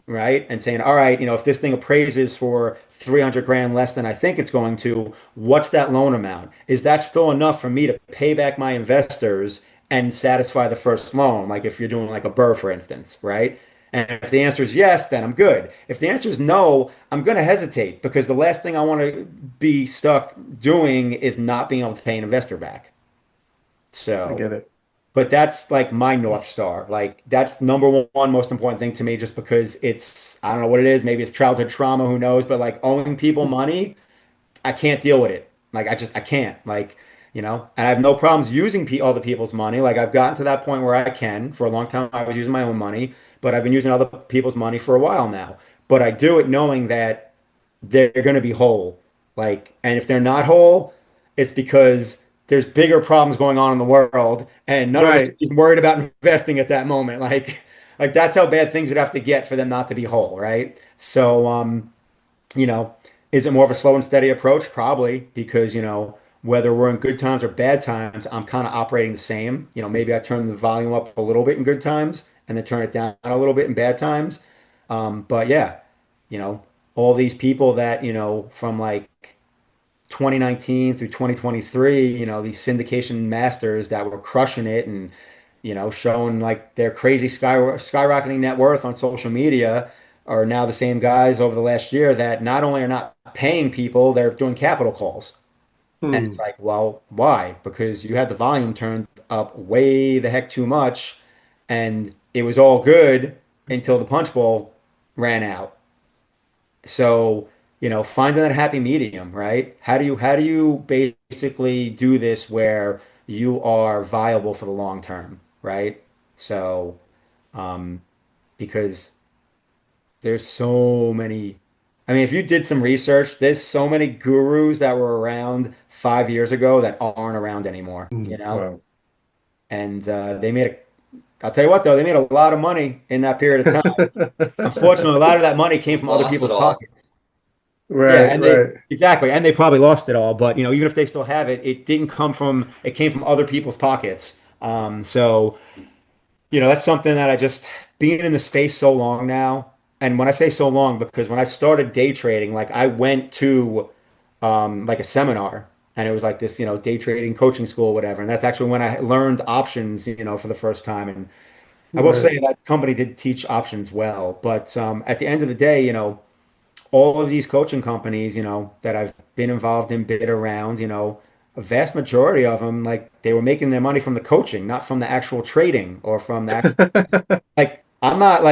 right? And saying, all right, if this thing appraises for 300 grand less than I think it's going to, what's that loan amount? Is that still enough for me to pay back my investors and satisfy the first loan? Like if you're doing like a burr, for instance, right? And if the answer is yes, then I'm good. If the answer is no, I'm going to hesitate because the last thing I want to be stuck doing is not being able to pay an investor back. I So, get it. but that's like my North Star. Like that's number one most important thing to me just because I don't know what it is. Maybe it's childhood trauma, who knows? But like owing people money, I can't deal with it. Like I can't. Like, and I have no problems using other people's money. Like I've gotten to that point where I can. For a long time, I was using my own money, but I've been using other people's money for a while now. But I do it knowing that they're going to be whole. Like, and if they're not whole, it's because there's bigger problems going on in the world, and none of us are Right. even worried about investing at that moment. Like that's how bad things would have to get for them not to be whole, right? So, you know, is it more of a slow and steady approach? Probably because, whether we're in good times or bad times, I'm kind of operating the same. Maybe I turn the volume up a little bit in good times and then turn it down a little bit in bad times. But yeah, you know, all these people that, from like 2019 through 2023, these syndication masters that were crushing it and, showing like their crazy skyrocketing net worth on social media are now the same guys over the last year that not only are not paying people, they're doing capital calls. And it's Hmm. like, well, why? Because you had the volume turned up way the heck too much and it was all good until the punch bowl ran out. So, finding that happy medium, right? How do you basically do this where you are viable for the long term, right? So, um, because there's so many, I mean, if you did some research, there's so many gurus that were around 5 years ago that aren't around anymore, Hmm. Wow. And I'll tell you what though, they made a lot of money in that period of time. Unfortunately, a lot of that money came from other Lost it people's all. pockets. Yeah, Right, and they right. exactly, and they probably lost it all. But even if they still have it, it came from other people's pockets. So that's something that I just being in the space so long now. And when I say so long, because when I started day trading, like I went to like a seminar, and it was like this, day trading coaching school, or whatever. And that's actually when I learned options, for the first time. And I will Right. say that company did teach options well, but at the end of the day, all of these coaching companies, that I've been involved in, bid around, a vast majority of them, like they were making their money from the coaching, not from the actual trading or from the actual, like I'm not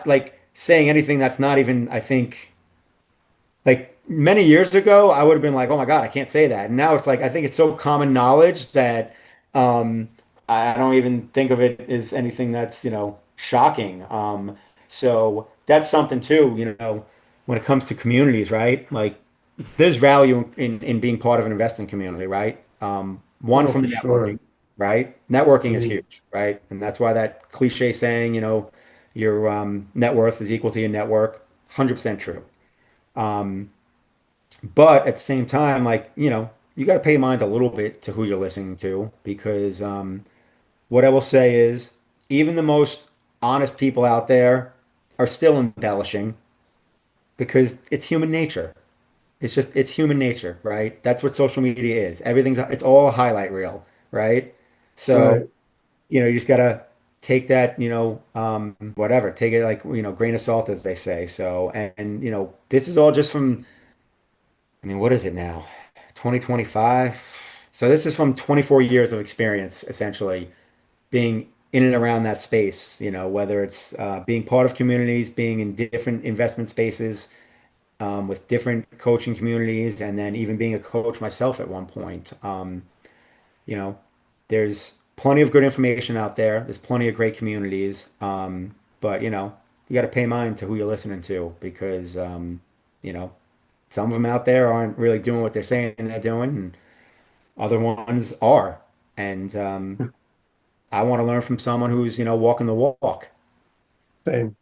like saying anything that's not even, I think, like many years ago, I would have been like, oh my God, I can't say that. And now it's like I think it's so common knowledge that um I don't even think of it as anything that's, shocking. So that's something too, when it comes to communities, right? Like there's value in being part of an investing community, right? One Oh, from for the networking, sure. right? Networking is Mm. huge, right? And that's why that cliche saying, your net worth is equal to your network, 100% true. Um, but at the same time, like, you got to pay mind a little bit to who you're listening to because what I will say is even the most honest people out there are still embellishing because it's human nature. It's human nature, right? That's what social media is. It's all a highlight reel, right? So, Right. you just gotta take that, whatever, take it like, grain of salt, as they say. So, and this is all just from, I mean, what is it now? 2025. So this is from 24 years of experience, essentially being in and around that space, whether it's being part of communities, being in different investment spaces, with different coaching communities, and then even being a coach myself at one point. You know, there's plenty of good information out there. There's plenty of great communities. But you got to pay mind to who you're listening to because you know, some of them out there aren't really doing what they're saying they're doing, and other ones are. And I want to learn from someone who's, walking the walk. Same.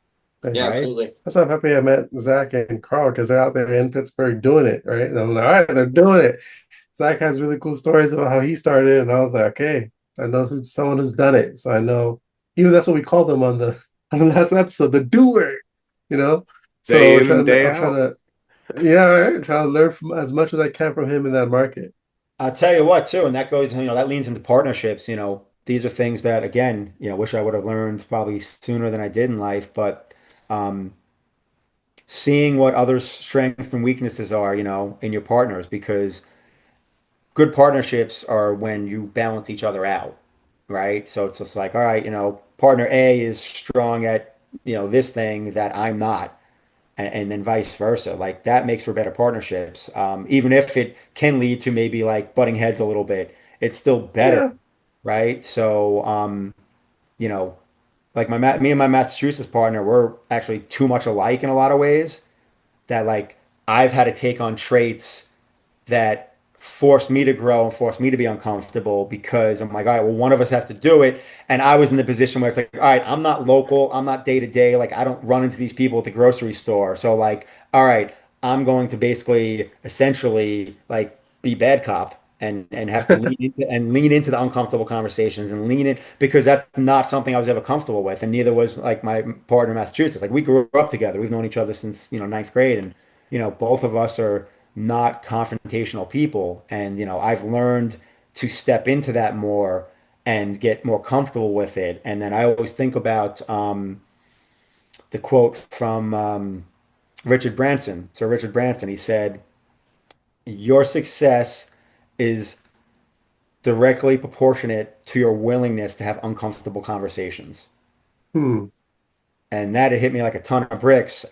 Yeah, And right? absolutely. that's why I'm happy I met Zach and Carl because they're out there in Pittsburgh doing it, right? And I'm like, all right, they're doing it. Zach has really cool stories about how he started, and I was like, okay, I know who's someone who's done it. So I know, even that's what we called them on the on the last episode, the doer, you know. Day So in, day I'm trying out. to, yeah, right, trying to learn from as much as I can from him in that market. I'll tell you what, too, and that goes, that leans into partnerships. These are things that, again, wish I would have learned probably sooner than I did in life, but um, seeing what others' strengths and weaknesses are, in your partners, because good partnerships are when you balance each other out, right? So it's just like, all right, partner A is strong at, this thing that I'm not, and then vice versa. Like that makes for better partnerships. Even if it can lead to maybe like butting heads a little bit, it's still better, Yeah, right? So, you know, like me and my Massachusetts partner, we're actually too much alike in a lot of ways that like I've had to take on traits that forced me to grow and forced me to be uncomfortable because I'm like, all right, well, one of us has to do it. And I was in the position where it's like, all right, I'm not local, I'm not day to day. Like, I don't run into these people at the grocery store. So, like, all right, I'm going to basically essentially like be bad cop and have to lean into the uncomfortable conversations and lean in because that's not something I was ever comfortable with. And neither was like my partner in Massachusetts. Like, we grew up together, we've known each other since, ninth grade. And, both of us are not confrontational people. And, I've learned to step into that more and get more comfortable with it. And then I always think about the quote from Richard Branson. So Richard Branson, he said, "Your success is directly proportionate to your willingness to have uncomfortable conversations." hmm, And that it hit me like a ton of bricks.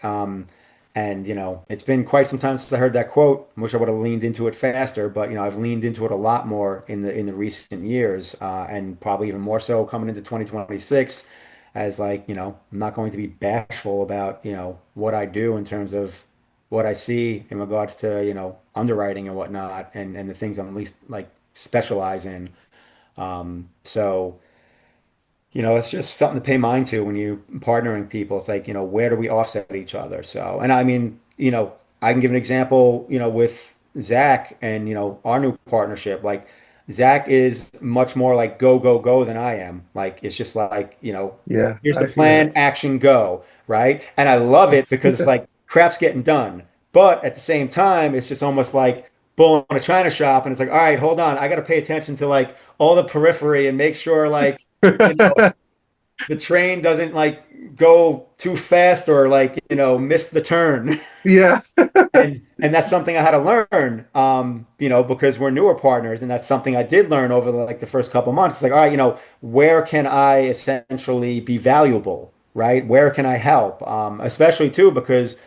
And it's been quite some time since I heard that quote. I wish I would have leaned into it faster, but I've leaned into it a lot more in the recent years, and probably even more so coming into 2026, as like I'm not going to be bashful about what I do in terms of what I see in regards to underwriting and whatnot, and the things I'm at least like specialize in. So. It's just something to pay mind to when you partnering people. It's like, where do we offset each other? So, and I mean, I can give an example, with Zach and, our new partnership. Like, Zach is much more like go, go, go than I am. Like, it's just like, yeah, here's the I see that. plan, action, go, right? And I love it because it's like crap's getting done. But at the same time, it's just almost like bull in a china shop. And it's like, all right, hold on. I got to pay attention to like all the periphery and make sure like, you know, the train doesn't like go too fast or like miss the turn. Yeah, And that's something I had to learn, because we're newer partners, and that's something I did learn over like the first couple months. It's like, all right, where can I essentially be valuable, right? Where can I help? Especially too because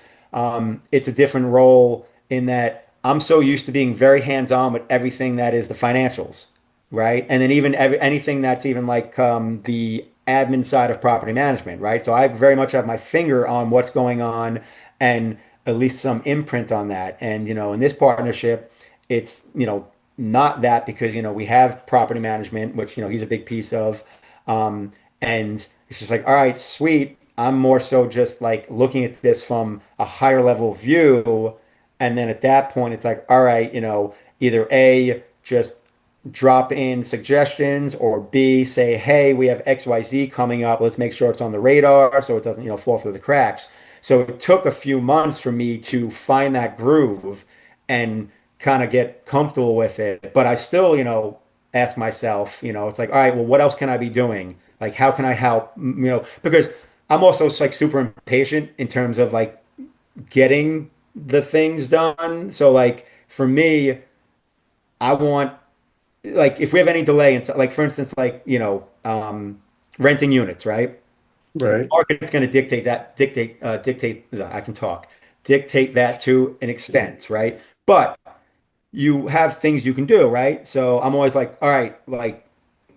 it's a different role in that I'm so used to being very hands-on with everything that is the financials, right? And then even anything that's even like the admin side of property management, right? So I very much have my finger on what's going on and at least some imprint on that. And, in this partnership, it's, not that because, we have property management, which, he's a big piece of. And it's just like, all right, sweet. I'm more so just like looking at this from a higher level view. And then at that point, it's like, all right, either A, just drop in suggestions, or B, say, hey, we have XYZ coming up. Let's make sure it's on the radar so it doesn't, fall through the cracks. So it took a few months for me to find that groove and kind of get comfortable with it. But I still, ask myself, it's like, all right, well, what else can I be doing? Like, how can I help? Because I'm also like super impatient in terms of like getting the things done. So like for me, I want like if we have any delay in like for instance like renting units, right? The right. market's going to dictate I can talk dictate that to an extent, right? But you have things you can do, right? So I'm always like, all right, like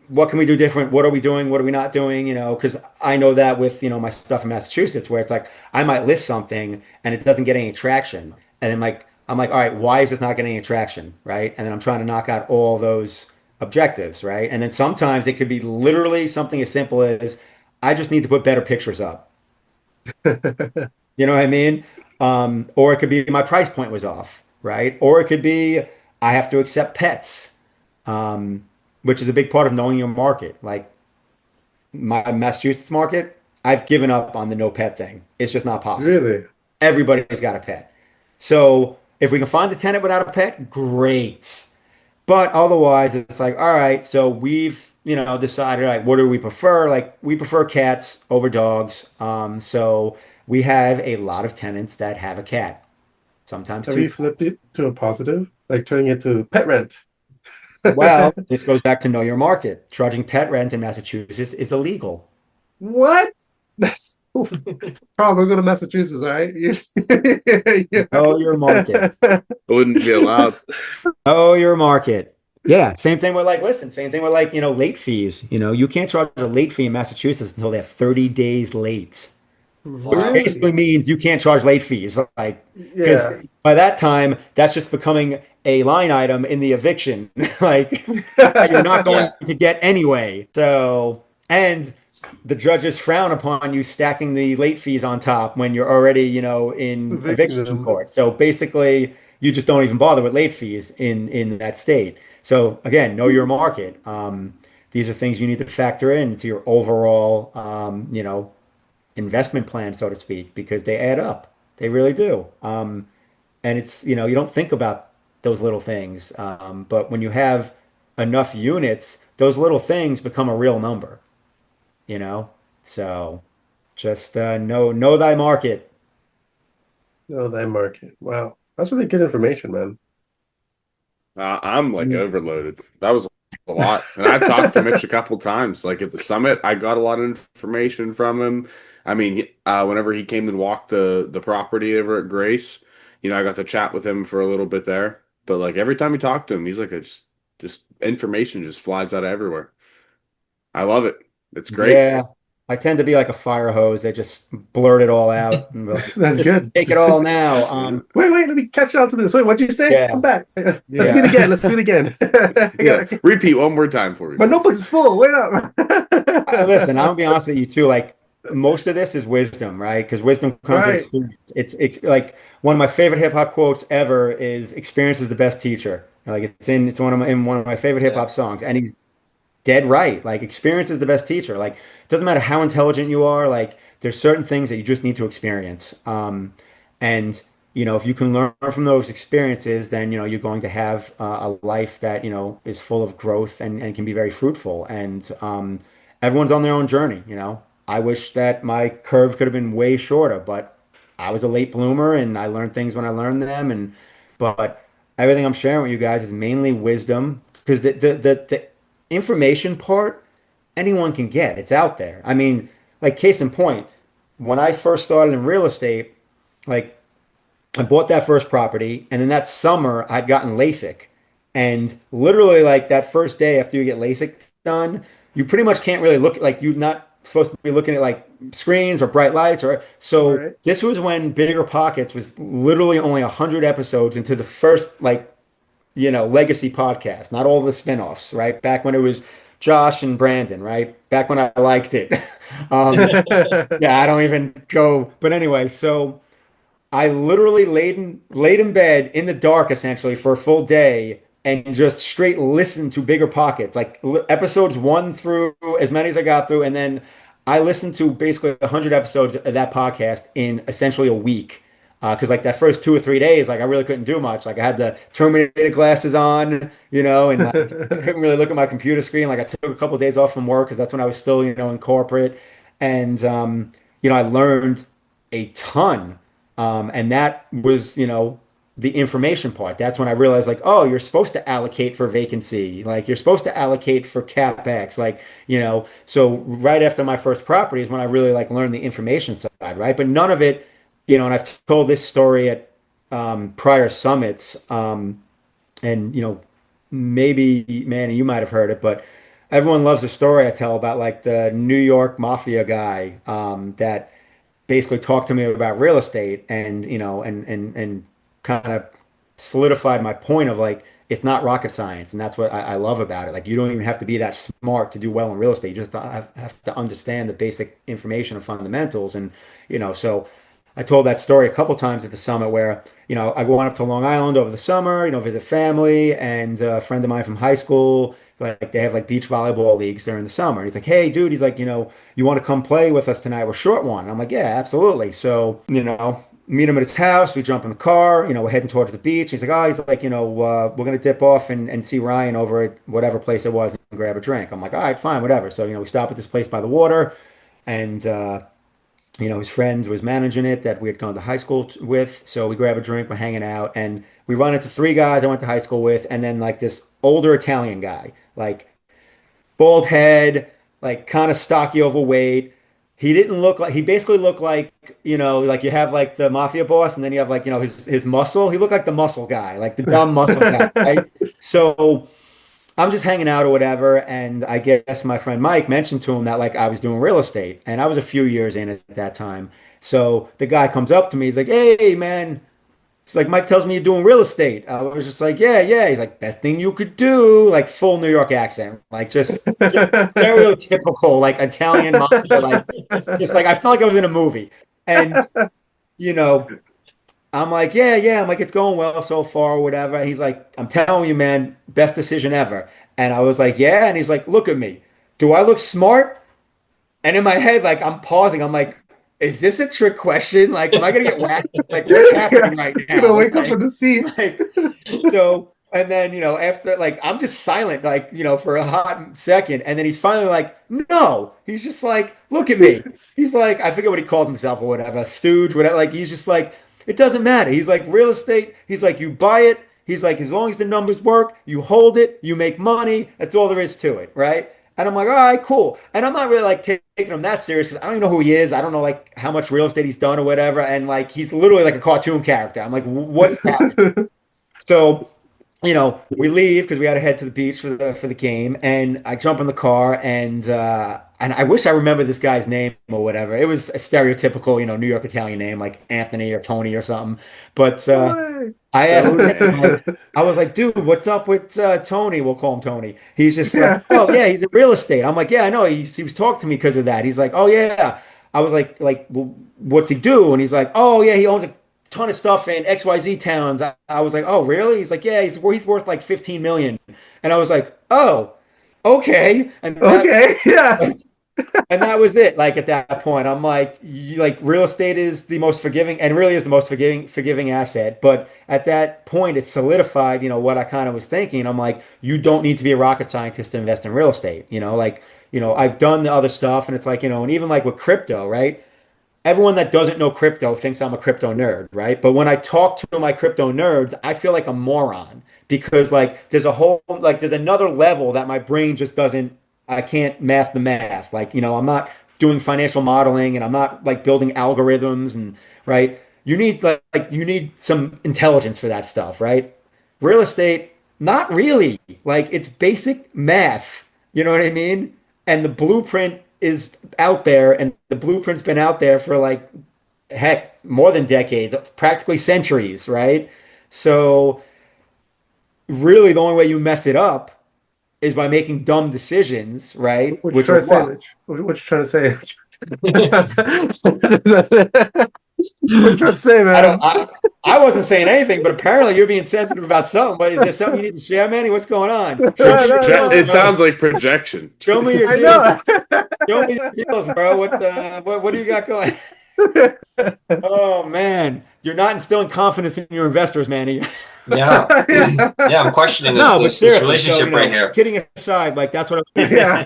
what can we do different? What are we doing? What are we not doing? Because I know that with, my stuff in Massachusetts, where it's like I might list something and it doesn't get any traction. And then like I'm like, all right, why is this not getting any traction? Right. And then I'm trying to knock out all those objectives, right? And then sometimes it could be literally something as simple as I just need to put better pictures up. You know what I mean? Or it could be my price point was off, right? Or it could be I have to accept pets, um, which is a big part of knowing your market. Like my Massachusetts market, I've given up on the no pet thing. It's just not possible. Really? Everybody's got a pet. So if we can find a tenant without a pet, great. But otherwise, it's like, all right, so we've, decided, like, what do we prefer? Like, we prefer cats over dogs. So we have a lot of tenants that have a cat, sometimes Have two. you flipped it to a positive, like turning it to pet rent? Well, this goes back to know your market. Charging pet rent in Massachusetts is illegal. What? Carl, don't go to Massachusetts, all right? Know your market. It wouldn't be allowed. Know your market. Yeah, same thing with like, listen, same thing with like, late fees. You can't charge a late fee in Massachusetts until they're 30 days late. Which Wow. Really? basically means you can't charge late fees. Like, because Yeah. by that time, that's just becoming a line item in the eviction, like that you're not going Yeah. to get anyway. So, and the judges frown upon you stacking the late fees on top when you're already, in Evicting eviction them. court. So basically, you just don't even bother with late fees in that state. So again, know your market. These are things you need to factor into your overall, investment plan, so to speak, because they add up. They really do. And it's, you don't think about those little things. But when you have enough units, those little things become a real number, you know? So just know thy market. Oh, that market. Wow. That's really good information, man. I'm like Mm. overloaded. That was a lot. And I've talked to Mitch a couple times. Like at the summit, I got a lot of information from him. I mean, whenever he came and walked the property over at Grace, I got to chat with him for a little bit there. But like every time we talk to him, he's like, it's just information just flies out of everywhere. I love it. It's great. Yeah. I tend to be like a fire hose. They just blurt it all out and be like, That's just good. take it all now. Wait, let me catch on to this. Wait, what'd you say? Come Yeah. back. Let's meet Yeah. again. Let's meet again. Yeah. Repeat one more time for me, My please. notebook is full. Wait up. Listen, I'll be honest with you too. Like most of this is wisdom, right? Because wisdom comes with Right. experience. It's like one of my favorite hip hop quotes ever is "Experience is the best teacher." Like it's one of my favorite hip Yeah. hop songs, and he's dead right. Like experience is the best teacher. Like it doesn't matter how intelligent you are. Like there's certain things that you just need to experience. And if you can learn from those experiences, then you're going to have a life that is full of growth and can be very fruitful. And everyone's on their own journey. I wish that my curve could have been way shorter, but I was a late bloomer and I learned things when I learned them. And but everything I'm sharing with you guys is mainly wisdom because the information part anyone can get. It's out there. I mean, like case in point, when I first started in real estate, like I bought that first property, and then that summer I'd gotten LASIK. And literally, like that first day after you get LASIK done, you pretty much can't really look like you're not supposed to be looking at like screens or bright lights or so Right. this was when Bigger Pockets was literally only 100 episodes into the first like legacy podcast, not all the spinoffs, right? Back when it was Josh and Brandon, right? Back when I liked it. Um, yeah, I don't even go. But anyway, so I literally laid in bed in the dark essentially for a full day and just straight listened to Bigger Pockets, like episodes one through as many as I got through, and then I listened to basically 100 episodes of that podcast in essentially a week. Because like that first 2 or 3 days, like I really couldn't do much. Like I had the Terminator glasses on, and like I couldn't really look at my computer screen. Like I took a couple of days off from work because that's when I was still, in corporate, and I learned a ton. And that was, the information part. That's when I realized, like, oh, you're supposed to allocate for vacancy. Like, you're supposed to allocate for CapEx. Like, so right after my first property is when I really like learned the information side, right? But none of it, and I've told this story at prior summits, and maybe Manny, you might have heard it, but everyone loves the story I tell about like the New York mafia guy that basically talked to me about real estate and kind of solidified my point of like it's not rocket science, and that's what I love about it. Like you don't even have to be that smart to do well in real estate. You just have to understand the basic information and fundamentals, and so I told that story a couple times at the summit where I went up to Long Island over the summer, visit family, and a friend of mine from high school. Like they have like beach volleyball leagues during the summer. He's like, "Hey, dude," he's like, "you want to come play with us tonight? We're short one." And I'm like, "Yeah, absolutely." So, meet him at his house. We jump in the car. We're heading towards the beach. He's like, "Oh," he's like, we're gonna dip off and see Ryan over at whatever place it was and grab a drink." I'm like, "All right, fine, whatever." So, we stop at this place by the water, and his friend was managing it that we had gone to high school with. So we grab a drink, we're hanging out, and we run into three guys I went to high school with, and then like this older Italian guy, like bald head, like kind of stocky, overweight. He didn't look like he basically looked like like you have like the mafia boss, and then you have like his muscle. He looked like the muscle guy, like the dumb muscle guy, right? So I'm just hanging out or whatever, and I guess my friend Mike mentioned to him that like I was doing real estate, and I was a few years in at that time. So the guy comes up to me, he's like, "Hey, man." It's like Mike tells me you're doing real estate. I was just like, yeah, yeah. He's like, best thing you could do, like full New York accent, like just stereotypical, like Italian mafia, like just like I felt like I was in a movie. And you know, I'm like, yeah, yeah. I'm like, it's going well so far, or whatever. He's like, I'm telling you, man, best decision ever. And I was like, yeah. And he's like, look at me. Do I look smart? And in my head, like I'm pausing. I'm like, is this a trick question? Like, am I gonna get whacked? Like, what's Yeah, happening right gonna now? wake up in the sea. Like, so, and then after like I'm just silent, like for a hot second, and then he's finally like, no. He's just like, look at me. He's like, I forget what he called himself or whatever, stooge, whatever. Like, he's just like, it doesn't matter. He's like, real estate. He's like, you buy it. He's like, as long as the numbers work, you hold it, you make money. That's all there is to it, right? And I'm like, all right, cool. And I'm not really like taking him that serious because I don't even know who he is. I don't know like how much real estate he's done or whatever. And like he's literally like a cartoon character. I'm like, what is happening? So, we leave because we had to head to the beach for the game, and I jump in the car, and I wish I remember this guy's name or whatever. It was a stereotypical, New York Italian name like Anthony or Tony or something. But Tony. I asked him, Tony. I was like, dude, what's up with Tony? We'll call him Tony. He's just like, Yeah. oh yeah, he's in real estate. I'm like, yeah, I know. He was talking to me because of that. He's like, oh yeah. I was like, well, what's he do? And he's like, oh yeah, he owns a ton of stuff in XYZ towns. I was like, oh really? He's like, yeah, he's worth like 15 million. And I was like, oh, okay. Okay. Yeah. And that was it. Like at that point, I'm like, like real estate is the most forgiving and really is the most forgiving asset. But at that point, it solidified, what I kind of was thinking. I'm like, you don't need to be a rocket scientist to invest in real estate. Like, I've done the other stuff, and it's like, and even like with crypto, right? Everyone that doesn't know crypto thinks I'm a crypto nerd, right? But when I talk to my crypto nerds, I feel like a moron because like there's another level that my brain just doesn't I can't math the math. Like, I'm not doing financial modeling and I'm not like building algorithms and right? You need some intelligence for that stuff, right? Real estate, not really. Like it's basic math. You know what I mean? And the blueprint is out there, and the blueprint's been out there for like heck, more than decades, practically centuries, right? So really the only way you mess it up is by making dumb decisions, right? What you Which trying are to say, what? Mitch? What you trying to say? What you trying to say, I don't man? I wasn't saying anything, but apparently you're being sensitive about something. But is there something you need to share, Manny? What's going on? No, no, It no. sounds like projection. Show me your I deals. know. Show me your deals, bro. What do you got going? Oh man, you're not instilling confidence in your investors, Manny. Yeah. Yeah. Yeah, I'm questioning this No, but this this seriously, so relationship right here. kidding aside, like that's what Yeah.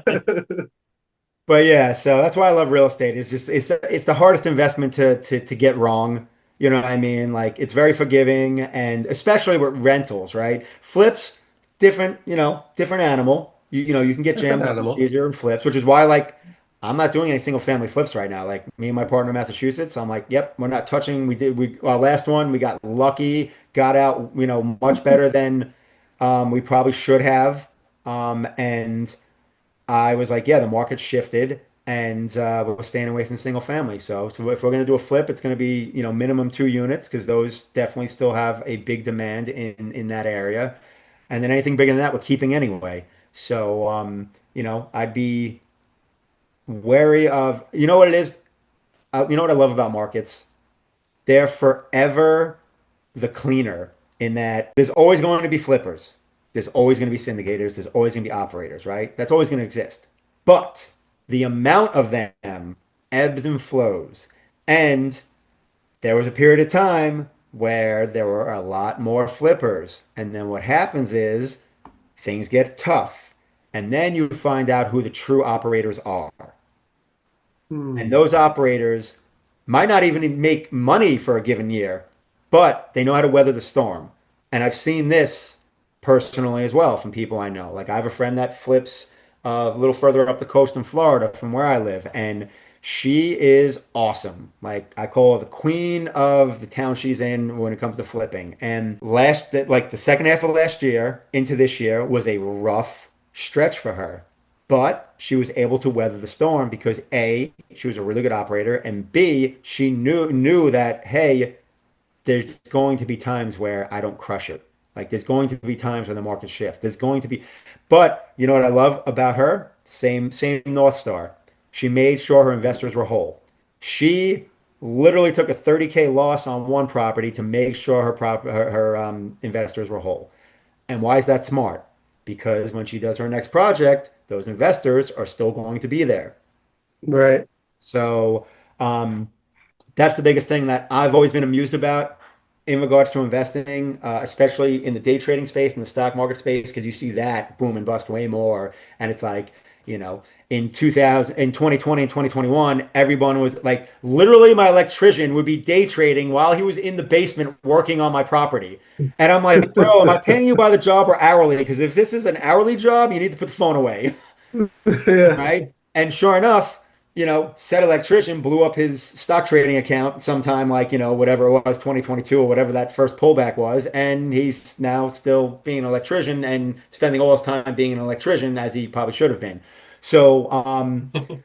but yeah, so that's why I love real estate. It's the hardest investment to get wrong. You know what I mean? Like it's very forgiving and especially with rentals, right? Flips, different, different animal. You can get Different jammed up much animal. easier in flips, which is why like I'm not doing any single family flips right now. Like me and my partner in Massachusetts, I'm like, yep, we're not touching. We our last one, we got lucky, got out, much better than we probably should have. And I was like, yeah, the market shifted. and we're staying away from single family. So if we're going to do a flip, it's going to be, minimum 2 units because those definitely still have a big demand in that area. And then anything bigger than that, we're keeping anyway. So, I'd be wary of, you know what it is? You know what I love about markets? They're forever the cleaner in that there's always going to be flippers. There's always going to be syndicators. There's always going to be operators, right? That's always going to exist. But the amount of them ebbs and flows. And there was a period of time where there were a lot more flippers. And then what happens is things get tough. And then you find out who the true operators are. And Hmm. those operators might not even make money for a given year, but they know how to weather the storm. And I've seen this personally as well from people I know. Like I have a friend that flips a little further up the coast in Florida from where I live, and she is awesome. Like I call her the queen of the town she's in when it comes to flipping. And like the second half of last year into this year was a rough stretch for her. But she was able to weather the storm because A, she was a really good operator, and B, she knew that, hey, there's going to be times where I don't crush it. Like there's going to be times when the market shift. There's going to be, but you know what I love about her? Same North Star. She made sure her investors were whole. She literally took a 30K loss on one property to make sure her investors were whole. And why is that smart? Because when she does her next project, those investors are still going to be there. Right. So, um, that's the biggest thing that I've always been amused about in regards to investing, especially in the day trading space and the stock market space, because you see that boom and bust way more. And it's like, in 2000, in 2020 and 2021, everyone was like, literally, my electrician would be day trading while he was in the basement working on my property. And I'm like, bro, am I paying you by the job or hourly? Because if this is an hourly job, you need to put the phone away. Yeah. Right? And sure enough, said electrician blew up his stock trading account sometime like, whatever it was, 2022 or whatever that first pullback was. And he's now still being an electrician and spending all his time being an electrician as he probably should have been. So,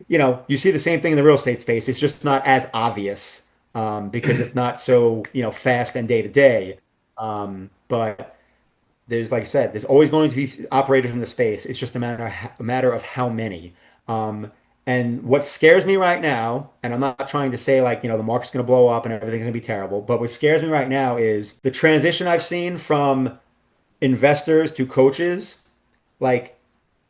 you see the same thing in the real estate space. It's just not as obvious because it's not so, fast and day to day. But there's, like I said, there's always going to be operators in the space. It's just a matter of how many. Um, and what scares me right now, and I'm not trying to say like, the market's going to blow up and everything's going to be terrible, but what scares me right now is the transition I've seen from investors to coaches. Like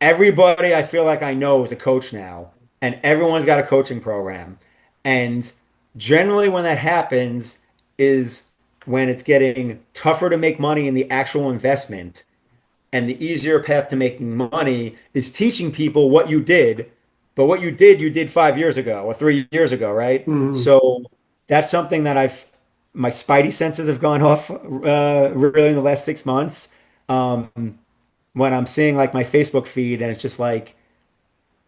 everybody I feel like I know is a coach now, and everyone's got a coaching program. And generally, when that happens, is when it's getting tougher to make money in the actual investment. And the easier path to making money is teaching people what you did, but what you did 5 years ago or 3 years ago, right? Mhm. So that's something that my spidey senses have gone off really in the last 6 months. Um, when I'm seeing like my Facebook feed and it's just like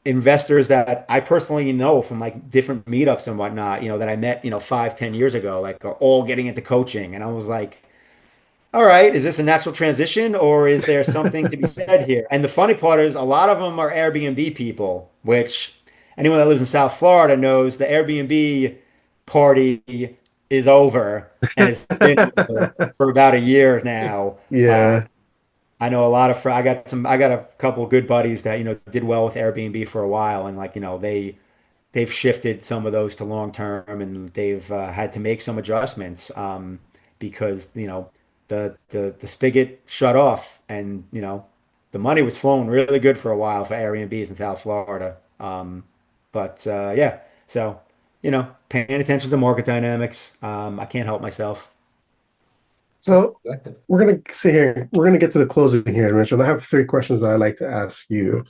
investors that I personally know from like different meetups and whatnot, that I met, 5, 10 years ago, like are all getting into coaching. And I was like, all right, is this a natural transition or is there something to be said here? And the funny part is a lot of them are Airbnb people, which anyone that lives in South Florida knows the Airbnb party is over and it's been over for about a year now. Yeah. I know a lot of I got a couple of good buddies that did well with Airbnb for a while, and like they've shifted some of those to long term, and they've had to make some adjustments because the spigot shut off, and the money was flowing really good for a while for Airbnbs in South Florida. But yeah, so paying attention to market dynamics, I can't help myself. So we're gonna sit here. We're gonna get to the closing here, Mitchell. I have three questions that I'd like to ask you.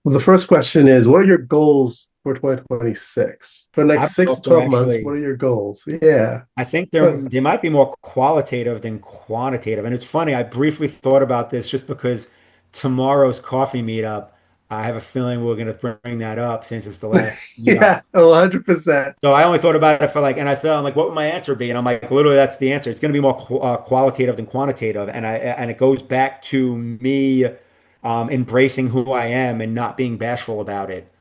Well, the first question is, what are your goals for 2026? For the I next don't know six if to they're 12 months, what actually. are your goals? Yeah. I think they might be more qualitative than quantitative. And it's funny, I briefly thought about this just because tomorrow's coffee meetup, I have a feeling we're going to bring that up since it's the last meetup. Yeah, 100%. So I only thought about it for like, and I thought, I'm like, what would my answer be? And I'm like, literally, that's the answer. It's going to be more qualitative than quantitative. And it goes back to me embracing who I am and not being bashful about it.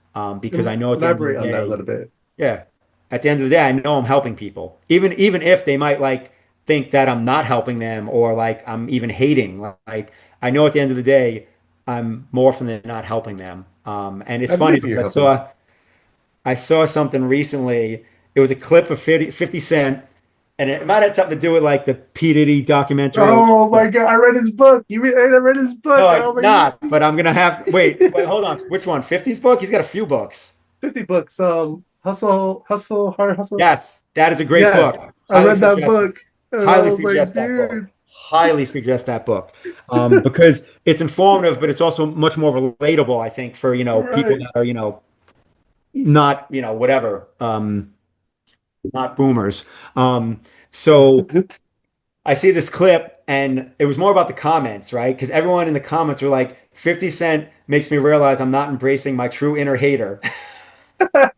because I know at the end of the Elaborate on that a day, little bit. yeah, at the end of the day, I know I'm helping people, even if they might like think that I'm not helping them or like I'm even hating. Like I know at the end of the day, I'm more often than not helping them. And it's I funny believe you're because helping. I saw something recently. It was a clip of 50 Cent, and it might have something to do with like the P. Diddy documentary or Oh my whatever. God, I read his book. I read his No, book. I Oh did my not, God. but I'm gonna have wait, hold on. Which one? 50's book? He's got a few books. 50 books. Hard hustle. Yes, that is a great Yes, book. I Highly read that suggest it. book and I Highly was like, suggest that book. dude. Highly suggest that book. Because it's informative, but it's also much more relatable, I think, for, people Right. that are, not, whatever, not boomers. So I see this clip and it was more about the comments, right? Because everyone in the comments were like, 50 Cent makes me realize I'm not embracing my true inner hater.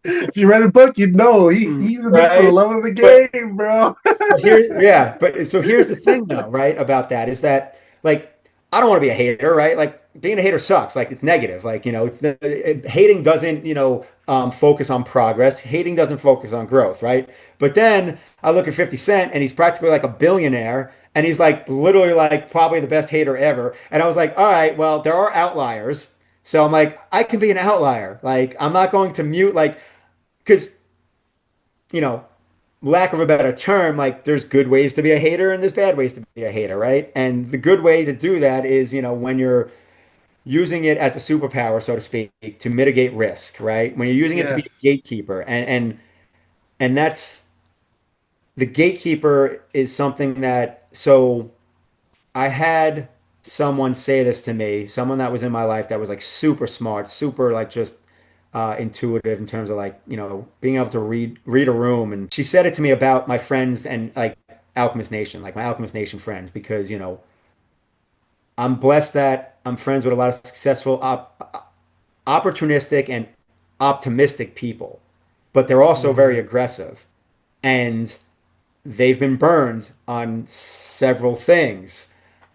If you read a book, you'd know he's in it for the Right? love of the But game, bro. But here's the thing though, right? About that is that like I don't want to be a hater, right? Like being a hater sucks. Like it's negative. Like, hating doesn't, focus on progress. Hating doesn't focus on growth, right? But then I look at 50 Cent and he's practically like a billionaire and he's like literally like probably the best hater ever. And I was like, all right, well, there are outliers. So I'm like, I can be an outlier. Like I'm not going to mute like because you know, lack of a better term, like there's good ways to be a hater and there's bad ways to be a hater, right? And the good way to do that is, when you're using it as a superpower, so to speak, to mitigate risk, right? When you're using it to be a Yes. gatekeeper, and that's the gatekeeper is something that so I had someone say this to me, someone that was in my life that was like super smart, super like just intuitive in terms of like, being able to read a room. And she said it to me about my friends and like Alchemist Nation, like my Alchemist Nation friends, because, I'm blessed that I'm friends with a lot of successful, opportunistic and optimistic people, but they're also very Mhm. aggressive. And they've been burned on several things.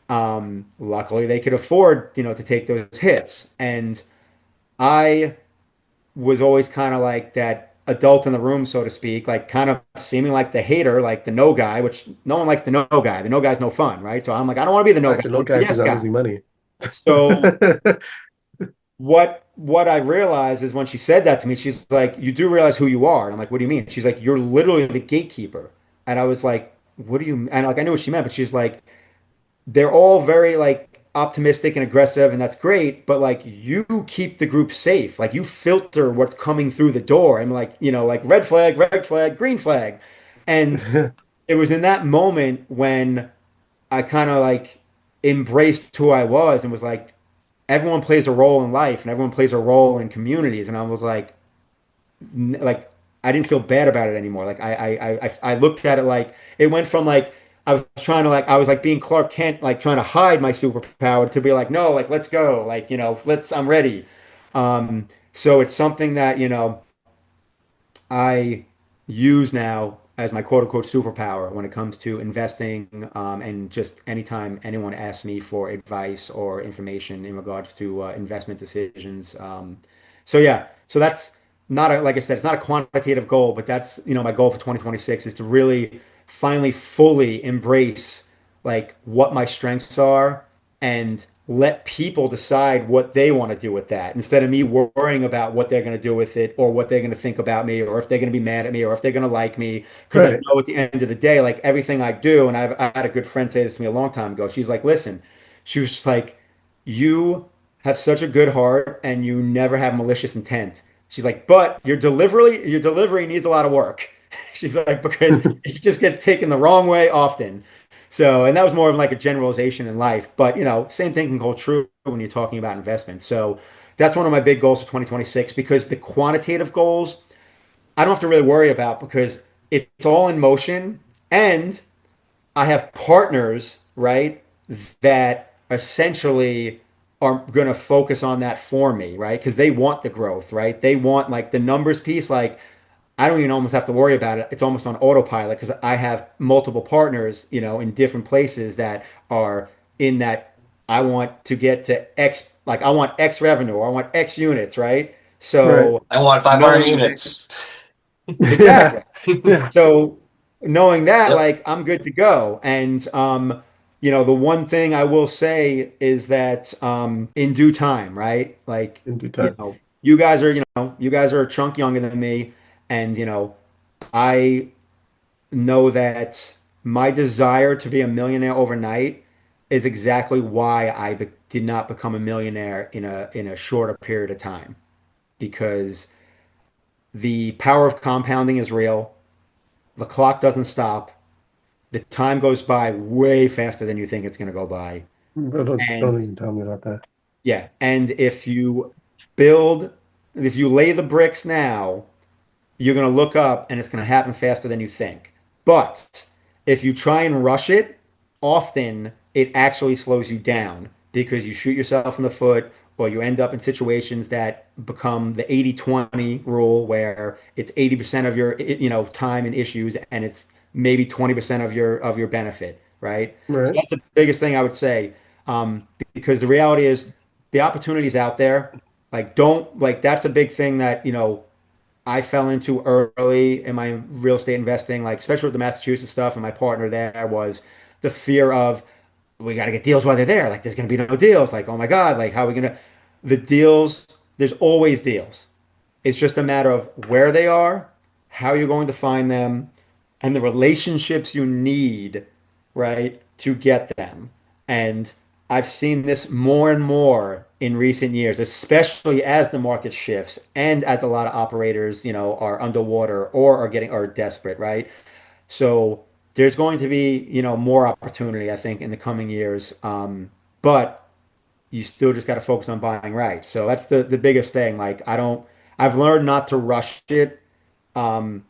Luckily, they could afford, to take those hits. And I was always kind of like that adult in the room, so to speak, like kind of seeming like the hater, like the no guy, which no one likes the no guy. The no guy's no fun, right? So I'm like, I don't want to be the I no guy. like the I no want to be guy the if he's yes not guy. losing money. So what I realized is when she said that to me, she's like, "You do realize who you are?" And I'm like, "What do you mean?" She's like, "You're literally the gatekeeper." And I was like, "What do you?" And like I knew what she meant, but she's like, they're all very like optimistic and aggressive, and that's great, but like you keep the group safe. Like you filter what's coming through the door and like, like red flag, green flag. And it was in that moment when I kind of like embraced who I was and was like, everyone plays a role in life and everyone plays a role in communities. And I was like I didn't feel bad about it anymore. Like I looked at it like it went from like I was trying to like I was like being Clark Kent, like trying to hide my superpower to be like, no, like let's go. Like, I'm ready. So it's something that, I use now as my quote unquote superpower when it comes to investing, and just anytime anyone asks me for advice or information in regards to investment decisions. So yeah, so that's not a, like I said, it's not a quantitative goal, but that's, my goal for 2026 is to really finally fully embrace like what my strengths are and let people decide what they want to do with that instead of me worrying about what they're going to do with it or what they're going to think about me or if they're going to be mad at me or if they're going to like me. Because I Right. know at the end of the day, like everything I do, and I had a good friend say this to me a long time ago. She's like, listen, she was just like, you have such a good heart and you never have malicious intent. She's like, but your delivery needs a lot of work. She's like, because it just gets taken the wrong way often. So, and that was more of like a generalization in life, but same thing can hold true when you're talking about investments. So that's one of my big goals for 2026 because the quantitative goals I don't have to really worry about because it's all in motion and I have partners, right, that essentially are going to focus on that for me, right? Because they want the growth, right? They want like the numbers piece, like I don't even almost have to worry about it. It's almost on autopilot because I have multiple partners, in different places that are in that I want to get to X, like I want X revenue or I want X units, right? Right. So I want 500 knowing units. Yeah. exactly. Yeah. So knowing that, Yep. like, I'm good to go. And the one thing I will say is that in due time, right? Like, In due time. you guys are a chunk younger than me, and I know that my desire to be a millionaire overnight is exactly why did not become a millionaire in a shorter period of time because the power of compounding is real. The clock doesn't stop. The time goes by way faster than you think it's going to go by. Don't And even tell me about that. yeah, and build, if you lay the bricks now, you're going to look up and it's going to happen faster than you think. But if you try and rush it, often it actually slows you down because you shoot yourself in the foot or you end up in situations that become the 80-20 rule where it's 80% of your time and issues and it's maybe 20% of your benefit, right? So Right. that's the biggest thing I would say. Because the reality is the opportunities out there, like don't like that's a big thing that, I fell into early in my real estate investing, like especially with the Massachusetts stuff, and my partner there was the fear of we got to get deals while they're there. Like there's going to be no deals. Like oh my God, like how are we gonna the deals? There's always deals. It's just a matter of where they are, how you're going to find them, and the relationships you need, right, to get them. And I've seen this more and more in recent years, especially as the market shifts and as a lot of operators, are underwater or are desperate, right? So there's going to be, more opportunity, I think, in the coming years. But you still just got to focus on buying right. So that's the biggest thing. Like I've learned not to rush it. Um,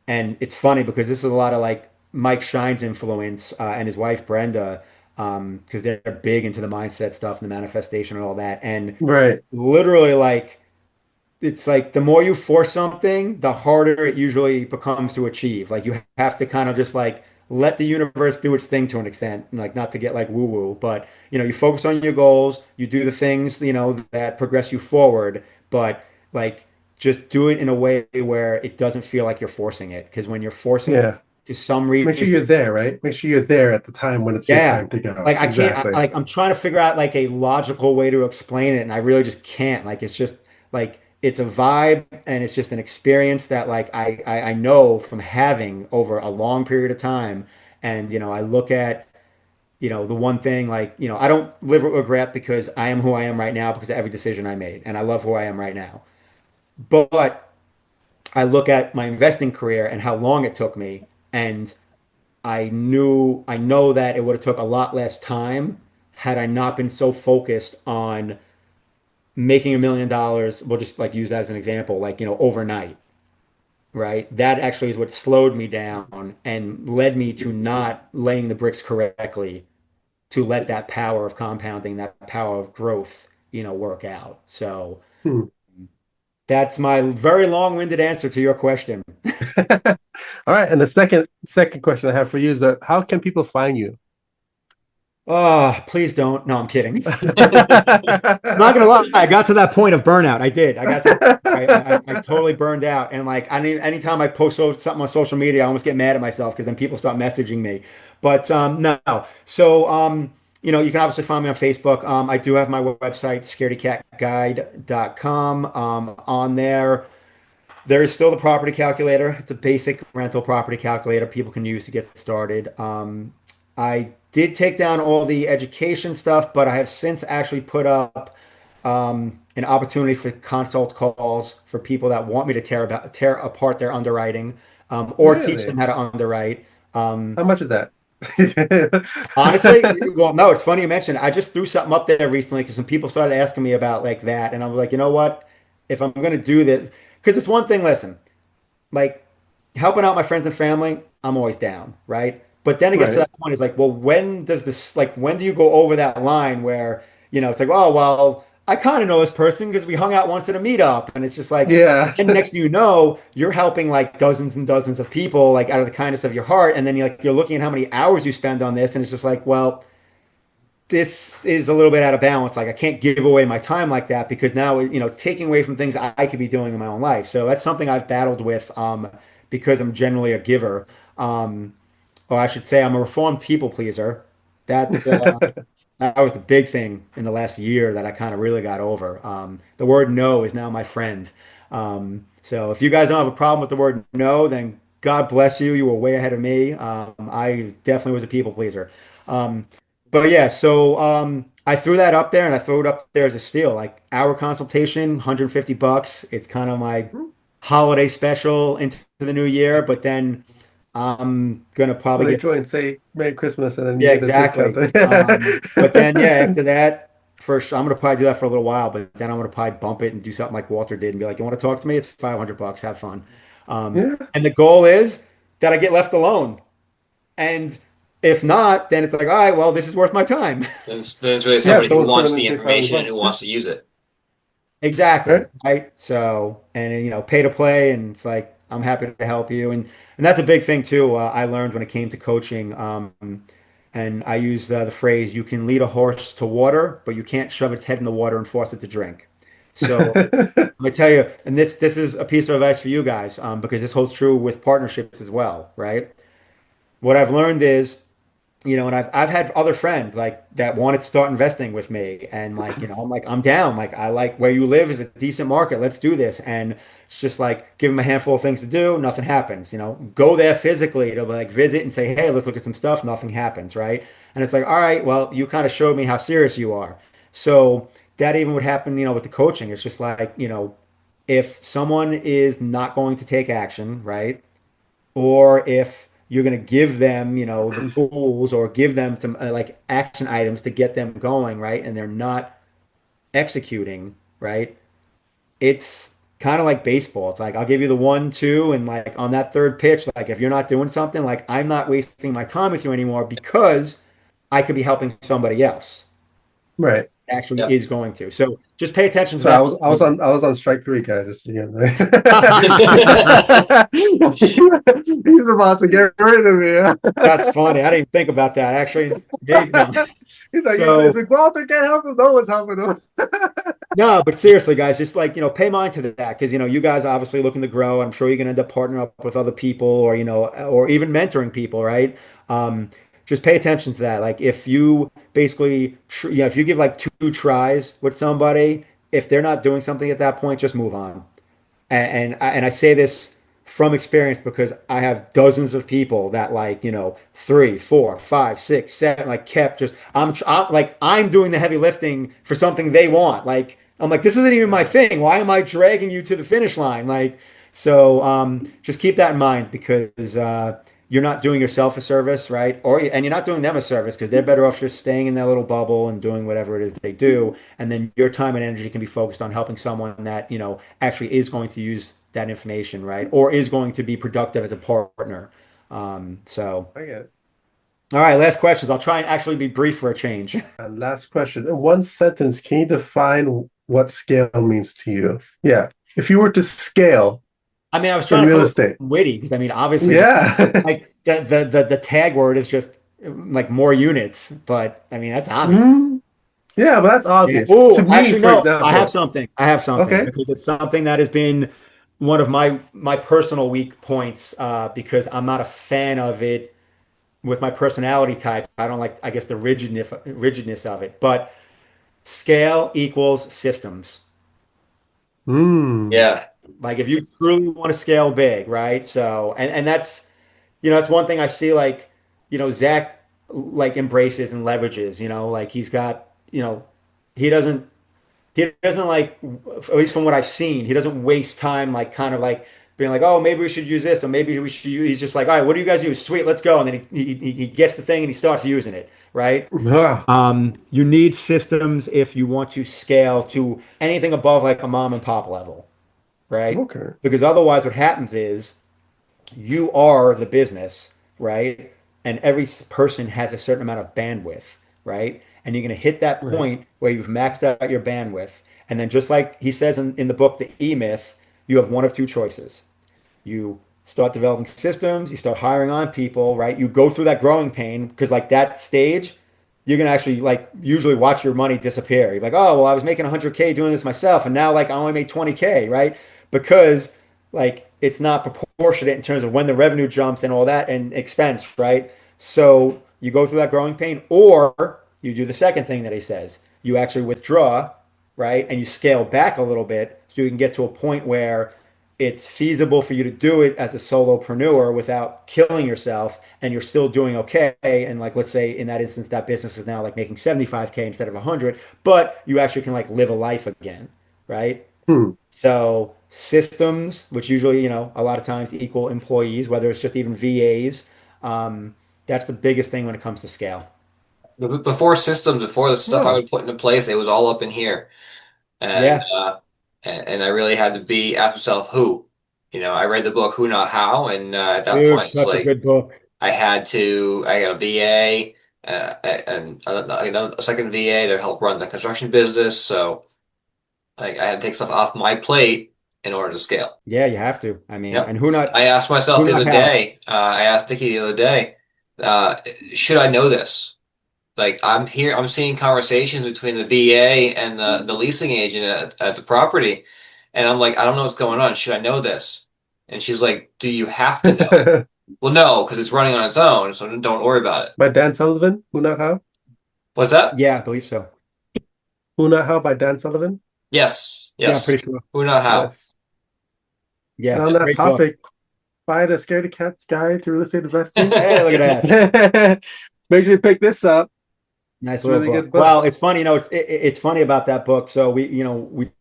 and it's funny because this is a lot of like Mike Shine's influence and his wife Brenda, because they're big into the mindset stuff and the manifestation and all that. And Right. literally, like it's like the more you force something, the harder it usually becomes to achieve. Like you have to kind of just like let the universe do its thing to an extent, and like not to get like woo woo, but you focus on your goals, you do the things, that progress you forward, but like just do it in a way where it doesn't feel like you're forcing it. Because when you're forcing it Yeah. to some Make sure reason, you're there, right? Make sure you're there at the time when it's your yeah. time to go. Like I can't Exactly. like I'm trying to figure out like a logical way to explain it and I really just can't. Like it's just like it's a vibe and it's just an experience that like I know from having over a long period of time. And I look at, the one thing like, I don't live with regret because I am who I am right now because of every decision I made and I love who I am right now. But I look at my investing career and how long it took me and I know that it would have took a lot less time had I not been so focused on making $1 million. We'll just like use that as an example, like, overnight, right? That actually is what slowed me down and led me to not laying the bricks correctly to let that power of compounding, that power of growth, work out. So Hmm. that's my very long-winded answer to your question. All right. And the second question I have for you is that how can people find you? Oh, please don't. No, I'm kidding. Not gonna lie, I got to that point of burnout. I did. I got to I totally burned out. And like anytime I post something on social media, I almost get mad at myself because then people start messaging me. But no. So you can obviously find me on Facebook. I do have my website, scaredycatguide.com. On there is still the property calculator. It's a basic rental property calculator people can use to get started. I did take down all the education stuff, but I have since actually put up an opportunity for consult calls for people that want me to tear apart their underwriting or teach them Really? how to underwrite. Um, How much is that? Honestly, well, no, it's funny you mentioned. I just threw something up there recently because some people started asking me about like that, and I was like, you know what? If I'm going to do this, because it's one thing. Listen, like helping out my friends and family, I'm always down, right? But then it gets to Right. that point, it's like, well, when do you go over that line where, it's like, oh, well, I kind of know this person because we hung out once at a meetup. And it's just like, Yeah. and next thing you know, you're helping like dozens and dozens of people, like out of the kindness of your heart. And then you're looking at how many hours you spend on this. And it's just like, well, this is a little bit out of balance. Like I can't give away my time like that because now, it's taking away from things I could be doing in my own life. So that's something I've battled with because I'm generally a giver. Um, or I should say I'm a reformed people pleaser. That that was the big thing in the last year that I kind of really got over. The word no is now my friend. So if you guys don't have a problem with the word no, then God bless you. You were way ahead of me. I definitely was a people pleaser. Um, but yeah, so I threw that up there and I threw it up there as a steal. Like hour consultation, $150. It's kind of my holiday special into the new year, but then I'm gonna Well, probably they get. join, say Merry Christmas, and then you Yeah, get the discount. exactly. But then, yeah, after that, first, I'm gonna probably do that for a little while, but then I'm gonna probably bump it and do something like Walter did and be like, "You want to talk to me? It's $500. Have fun." Yeah. And the goal is that I get left alone. And if not, then it's like, all right, well, this is worth my time. Then it's really Yeah, if somebody who someone's wants willing the to pay 500 information and bucks. who Yeah. wants to use it. Exactly. Right. Right. So, and pay to play, and it's like I'm happy to help you, and that's a big thing too. I learned when it came to coaching, and I use the phrase, "You can lead a horse to water, but you can't shove its head in the water and force it to drink." So I'm gonna tell you, and this is a piece of advice for you guys, because this holds true with partnerships as well, right? What I've learned is and I've had other friends like that wanted to start investing with me, and like I'm like I'm down, like I like where you live is a decent market, let's do this. And it's just like give them a handful of things to do, nothing happens. Go there physically to like visit and say, hey, let's look at some stuff, nothing happens, right? And it's like, all right, well, you kind of showed me how serious you are. So that even would happen, with the coaching. It's just like, if someone is not going to take action, right? Or if you're going to give them, the tools or give them some like action items to get them going, right? And they're not executing, right? It's kind of like baseball. It's like I'll give you the 1, 2, and like on that third pitch, like if you're not doing something, like I'm not wasting my time with you anymore because I could be helping somebody else Right. actually Yep. is going to. So just pay attention to So I that. was I was on I was on strike three, guys. Just so you know. He was about to get rid of me. That's funny. I didn't think about that. Actually, maybe no. He's like, if So Walter can't help him, no one's helping him. no, but seriously, guys, just like, pay mind to that because, you guys are obviously looking to grow. I'm sure you're going to end up partnering up with other people or, or even mentoring people, right? Just pay attention to that. Like if you basically, if you give like 2 tries with somebody, if they're not doing something at that point, just move on. And I say this from experience because I have dozens of people that like 3, 4, 5, 6, 7 like kept just I'm like I'm doing the heavy lifting for something they want. Like I'm like this isn't even my thing. Why am I dragging you to the finish line? Like so just keep that in mind because you're not doing yourself a service, right? And you're not doing them a service because they're better off just staying in their little bubble and doing whatever it is they do. And then your time and energy can be focused on helping someone that, actually is going to use that information, right? Or is going to be productive as a partner. So, I get it. all right, last questions. I'll try and actually be brief for a change. And last question. In one sentence, can you define what scale means to you? Yeah. If you were to scale I mean, I was in trying to real come up with estate. something witty because I mean, obviously, Yeah. like the tag word is just like more units, but I mean, that's obvious. Mm, yeah, but that's Yeah. obvious. To Oh, me, actually, for no. I have example. something. I have something Okay. because it's something that has been one of my personal weak points because I'm not a fan of it with my personality type. I don't like, I guess, the rigidness of it. But scale equals systems. Mm, Yeah. Like if you truly want to scale big, right? So, and that's that's one thing I see like, Zach like embraces and leverages, like he's got, he doesn't like, at least from what I've seen, he doesn't waste time like kind of like being like, oh, maybe we should use this or maybe we should use. He's just like, all right, what do you guys use? Sweet, let's go. And then he gets the thing and he starts using it, right? ah, You need systems if you want to scale to anything above like a mom and pop level, right? okay. Because otherwise, what happens is you are the business, right? And every person has a certain amount of bandwidth, right? And you're going to hit that Right. point where you've maxed out your bandwidth. And then, just like he says in the book, The E Myth, you have one of two choices. You start developing systems, you start hiring on people, right? You go through that growing pain because, like, that stage, you're gonna actually like usually watch your money disappear. You're like, oh well, I was making 100K doing this myself, and now like I only make 20K, right? Because like it's not proportionate in terms of when the revenue jumps and all that and expense, right? So you go through that growing pain, or you do the second thing that he says. You actually withdraw, right? And you scale back a little bit so you can get to a point where it's feasible for you to do it as a solopreneur without killing yourself and you're still doing okay. And like, let's say in that instance, that business is now like making 75K instead of 100, but you actually can like live a life again, right? Hmm. So systems, which usually, a lot of times equal employees, whether it's just even VAs, that's the biggest thing when it comes to scale. Before systems, before the stuff I Wow. would put into place, it was all up in here. And Yeah, I really had to be ask myself who. I read the book Who Not How, and at that dude, point, it's such a like good book. I got a VA and a second VA to help run the construction business. So like I had to take stuff off my plate in order to scale. Yeah, you have to. I mean, Yep. and I asked myself who the not other how? day, I asked Dickie the other day, uh, should I know this? Like I'm seeing conversations between the VA and the leasing agent at the property, and I'm like, I don't know what's going on. Should I know this? And she's like, do you have to know it? Well, no, because it's running on its own, so don't worry about it. By Dan Sullivan, Who Not How? What's that? Yeah, I believe so. Who Not How by Dan Sullivan? Yes, Yeah, I'm yes. pretty sure. Who not how? Yes. And Yeah, on that great book. topic, buy the Scaredy Cat's Guide to Real Estate Investing. Hey, look at that. Make sure you pick this up. Nice It's a little really good book. book. Well, it's funny, it's funny about that book. So we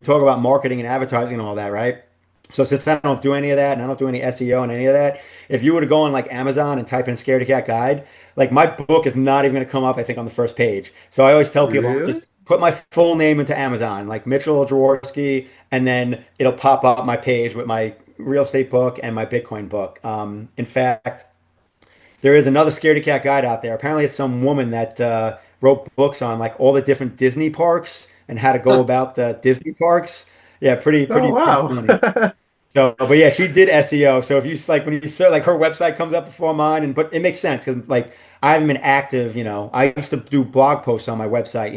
talk about marketing and advertising and all that, right? So since I don't do any of that and I don't do any SEO and any of that, if you were to go on like Amazon and type in Scaredy Cat Guide, like my book is not even going to come up, I think, on the first page. So I always tell people Really? just put my full name into Amazon, like Mitchell Gorski, and then it'll pop up my page with my real estate book and my Bitcoin book. In fact, there is another Scaredy Cat guide out there. Apparently, it's some woman that wrote books on like all the different Disney parks and how to go about the Disney parks. Yeah, pretty, Oh, pretty, pretty funny. wow. So, but yeah, she did SEO. So if you like when you search, like her website comes up before mine, and but it makes sense because like I haven't been active. I used to do blog posts on my website.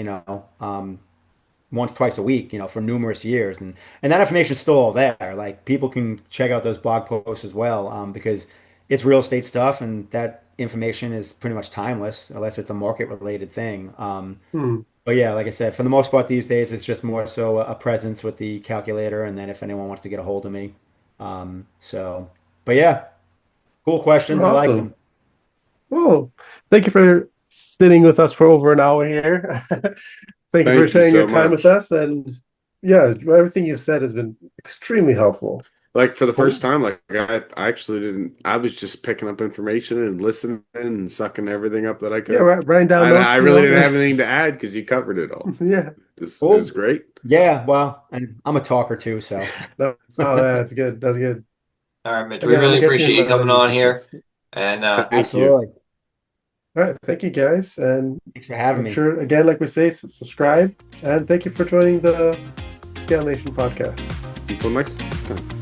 Once, twice a week, for numerous years. And that information is still all there. Like people can check out those blog posts as well, because it's real estate stuff and that information is pretty much timeless unless it's a market related thing. Hmm. But yeah, like I said, for the most part these days, it's just more so a presence with the calculator and then if anyone wants to get a hold of me. But yeah, cool questions. I like Awesome. them. Well, thank you for sitting with us for over an hour here. Thank you for Thank you sharing your so time with much. us. And yeah, everything you've said has been extremely helpful. Like for the first Cool. time, like I actually didn't. I was just picking up information and listening and sucking everything up that I Yeah, could. writing down And I notes, really didn't have anything to add because you covered it all. Yeah. It was Cool. great. Yeah, well, and I'm a talker too, so No, oh, yeah, that's good. That's good. All right, Mitch. We Again, we'll really get you in appreciate you coming my on here, and Thank you. absolutely. all right. Thank you guys. And Thanks for having make me. sure, again, like we say, subscribe. And thank you for joining the Scale Nation podcast. Until next time.